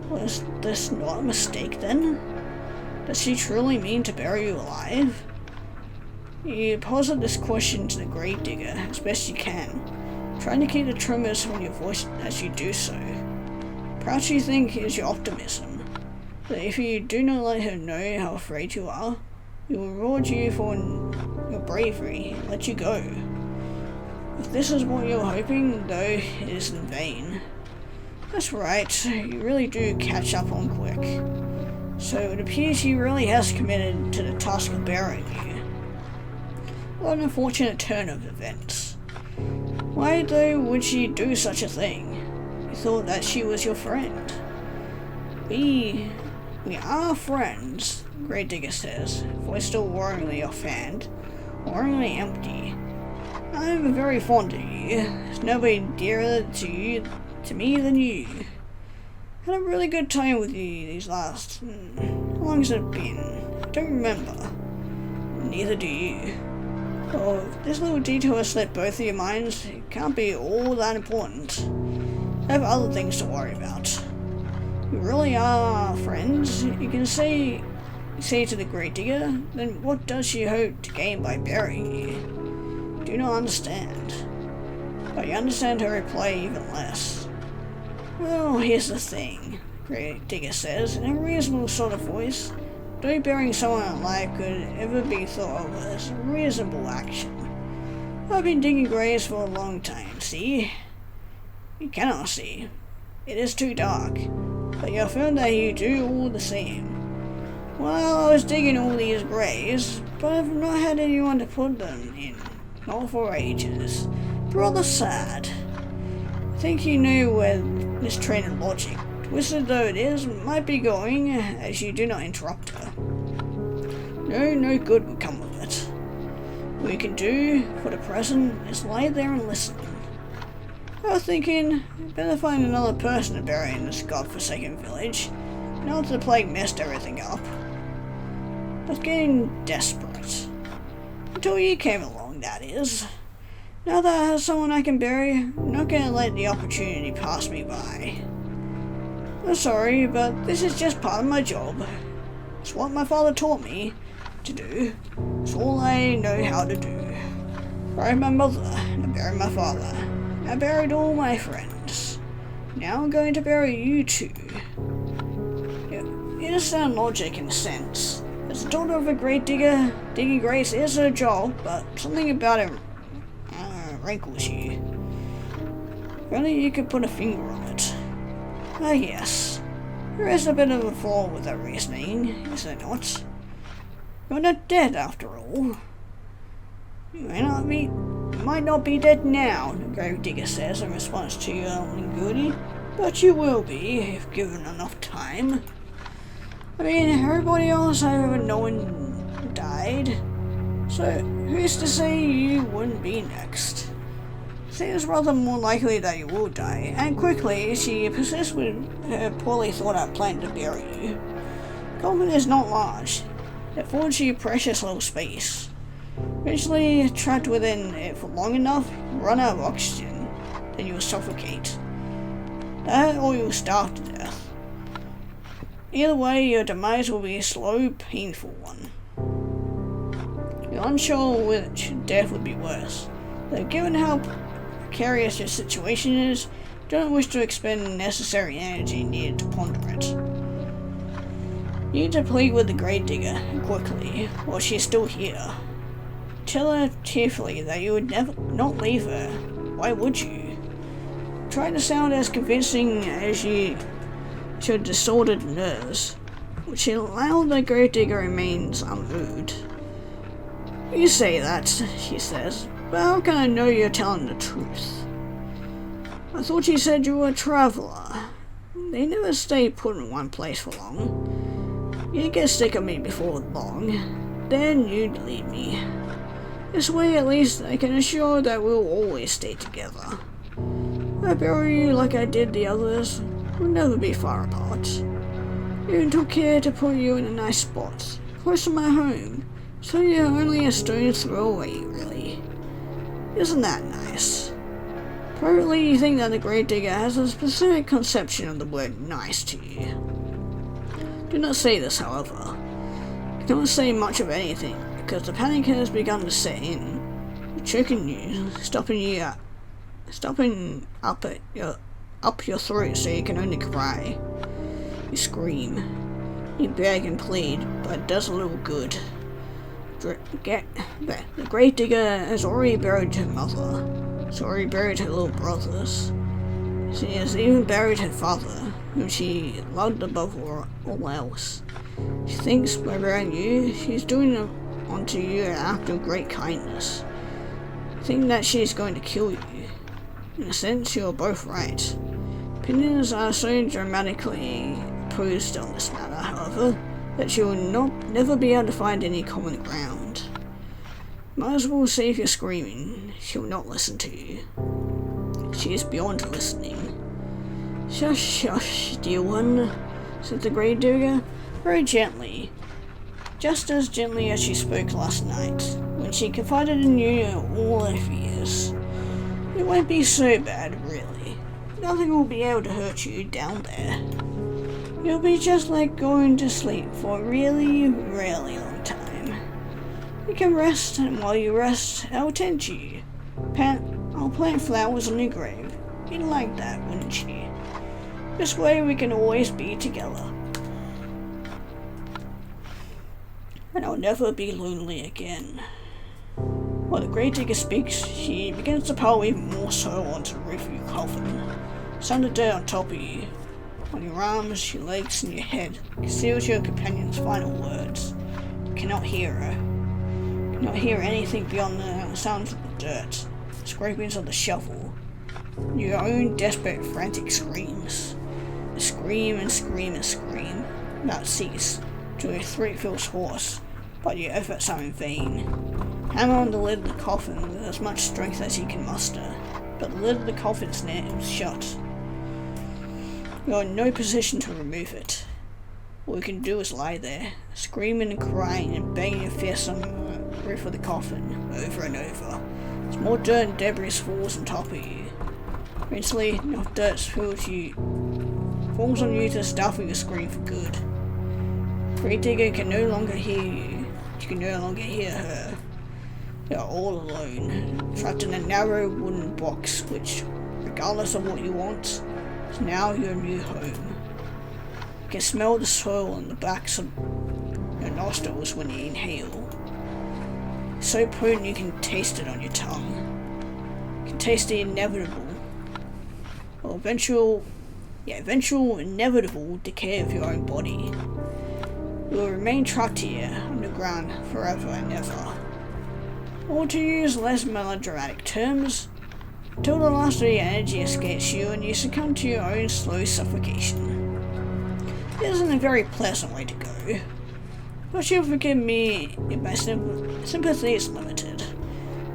Was this not a mistake then? Does she truly mean to bury you alive? You posit this question to the gravedigger as best you can, trying to keep the tremors from your voice as you do so. Perhaps you think is your optimism, that if you do not let her know how afraid you are, he will reward you for your bravery and let you go. If this is what you're hoping, though, it is in vain. That's right, you really do catch up on quick. So it appears she really has committed to the task of burying you. What an unfortunate turn of events. Why though would she do such a thing? You thought that she was your friend. We are friends, Gravedigger says, voice still worryingly offhand, worryingly empty. I'm very fond of you. There's nobody dearer to me than you. Had a really good time with you these last... how long has it been? I don't remember. Neither do you. Oh, if this little detour slipped both of your minds, it can't be all that important. I have other things to worry about. You really are friends. You can say to the Gravedigger, then what does she hope to gain by burying you? Do not understand. But you understand her reply even less. Well, here's the thing, Gravedigger says, in a reasonable sort of voice. Though burying someone alive could ever be thought of as a reasonable action. I've been digging graves for a long time, see? You cannot see. It is too dark. But you found that you do all the same. Well, I was digging all these graves, but I've not had anyone to put them in. Not for ages. Rather sad. I think you know where this train of logic, twisted though it is, might be going, as you do not interrupt her. No good will come of it. What you can do, for the present, is lie there and listen. I was thinking, better find another person to bury in this godforsaken village, not to the plague messed everything up. I was getting desperate. Until you came along, that is. Now that I have someone I can bury, I'm not going to let the opportunity pass me by. I'm sorry, but this is just part of my job. It's what my father taught me to do. It's all I know how to do. I buried my mother, and I buried my father. I buried all my friends. Now I'm going to bury you too. You understand logic in a sense. As the daughter of a Gravedigger, digging graves is her job, but something about it rankles you. If only you could put a finger on it. Ah yes, there is a bit of a flaw with that reasoning, is there not? You're not dead after all. You might not be dead now, the Gravedigger says in response to your Lingudi, but you will be if given enough time. I mean, everybody else I've ever known died, so who's to say you wouldn't be next? Seems rather more likely that you will die, and quickly she persists with her poorly thought out plan to bury you. Coleman is not large. It affords you precious little space. Eventually, trapped within it for long enough, you run out of oxygen, then you will suffocate. That or you will starve to death. Either way, your demise will be a slow, painful one. You're unsure which death would be worse, though given how precarious your situation is, you don't wish to expend the necessary energy needed to ponder it. You need to plead with the Gravedigger quickly, while she is still here. Tell her tearfully that you would not leave her. Why would you? Try to sound as convincing as you should disordered nerves, which allow the Gravedigger remains unmoved. You say that, she says, but how can I know you're telling the truth? I thought you said you were a traveller. They never stay put in one place for long. You'd get sick of me before long, then you'd leave me. This way at least I can assure that we'll always stay together. I bury you like I did the others. We'll never be far apart. Even took care to put you in a nice spot, close to my home, so you're only a stone's throw away, really. Isn't that nice? Probably you think that the Gravedigger has a specific conception of the word nice to you. Do not say this, however. You cannot say much of anything, because the panic has begun to set in, choking you, stopping up your throat so you can only cry. You scream. You beg and plead, but it does a little good. The Gravedigger has already buried her mother. Has already buried her little brothers. She has even buried her father, whom she loved above all else. She thinks by burying you, she's doing unto you an act of great kindness. Think that she is going to kill you. In a sense, you are both right. Opinions are so dramatically opposed on this matter, however, that you will never be able to find any common ground. Might as well save your screaming. She will not listen to you. She is beyond listening. Shush, shush, dear one, said the Grave Digger, very gently, just as gently as she spoke last night, when she confided in you all her fears. It won't be so bad, really. Nothing will be able to hurt you down there. You'll be just like going to sleep for a really, really long time. You can rest, and while you rest, I'll tend to you. I'll plant flowers on your grave. You'd like that, wouldn't you? This way we can always be together. And I'll never be lonely again. While the Grave Digger speaks, she begins to pile even more soil onto the roof of your coffin. Some of the dirt on top of you, on your arms, your legs, and your head, conceals your companion's final words. You cannot hear her. You cannot hear anything beyond the sounds of the dirt, the scrapings of the shovel, and your own desperate, frantic screams. You scream and scream and scream, without cease, till your throat feels hoarse, but your efforts are in vain. Hammer on the lid of the coffin with as much strength as he can muster, but the lid of the coffin snaps shut. You are in no position to remove it. All you can do is lie there, screaming and crying and banging your fist on the roof of the coffin, over and over, as more dirt and debris falls on top of you. Eventually, enough dirt falls on you to stifle your scream for good. Grave Digger can no longer hear you. You can no longer hear her. You are all alone, trapped in a narrow wooden box which, regardless of what you want, is now your new home. You can smell the soil on the backs of your nostrils when you inhale. It's so potent you can taste it on your tongue. You can taste the inevitable, or eventual inevitable decay of your own body. You will remain trapped here underground forever and ever. Or to use less melodramatic terms, until the last of your energy escapes you and you succumb to your own slow suffocation. It isn't a very pleasant way to go, but you'll forgive me if my sympathy is limited.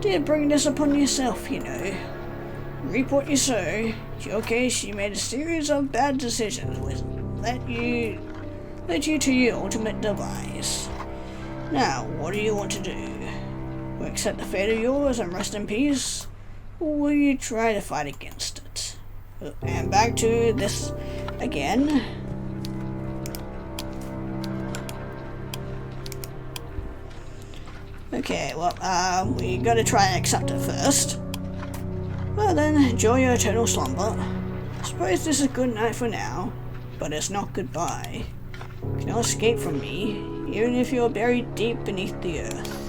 Did bring this upon yourself, you know. Reap what you sow. In your case, you made a series of bad decisions which led you to your ultimate demise. Now, what do you want to do? Will you accept the fate of yours and rest in peace? Or will you try to fight against it? And back to this again. Okay, well, we gotta try and accept it first. Well then, enjoy your eternal slumber. I suppose this is good night for now, but it's not goodbye. You cannot escape from me, even if you are buried deep beneath the earth.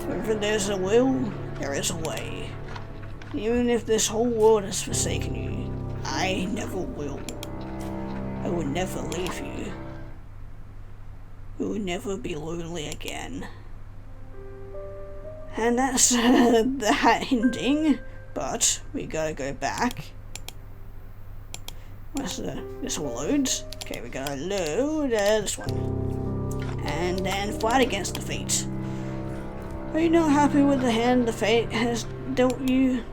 Wherever there's a will, there is a way. Even if this whole world has forsaken you, I never will. I will never leave you. You will never be lonely again. And that's that ending, but we gotta go back. This will load. Okay, we gotta load this one. And then fight against the fate. Are you not happy with the hand the fate has dealt you?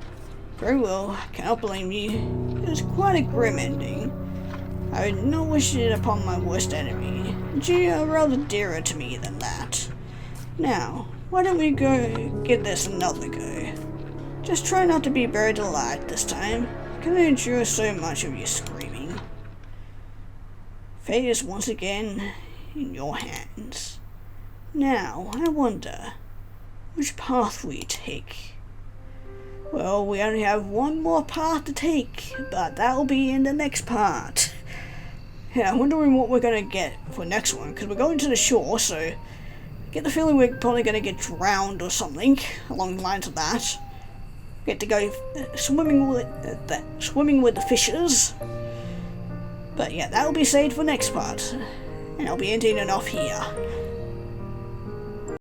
Very well, I cannot blame you. It was quite a grim ending. I would not wish it upon my worst enemy, but you are rather dearer to me than that. Now, why don't we go give this another go? Just try not to be buried alive this time. I can endure so much of your screaming. Fate is once again in your hands. Now, I wonder, which path we take? Well, we only have one more path to take, but that'll be in the next part. Yeah, I'm wondering what we're gonna get for next one, because we're going to the shore, so I get the feeling we're probably gonna get drowned or something along the lines of that. Get to go swimming with the fishes. But yeah, that'll be saved for next part. And I'll be ending it off here.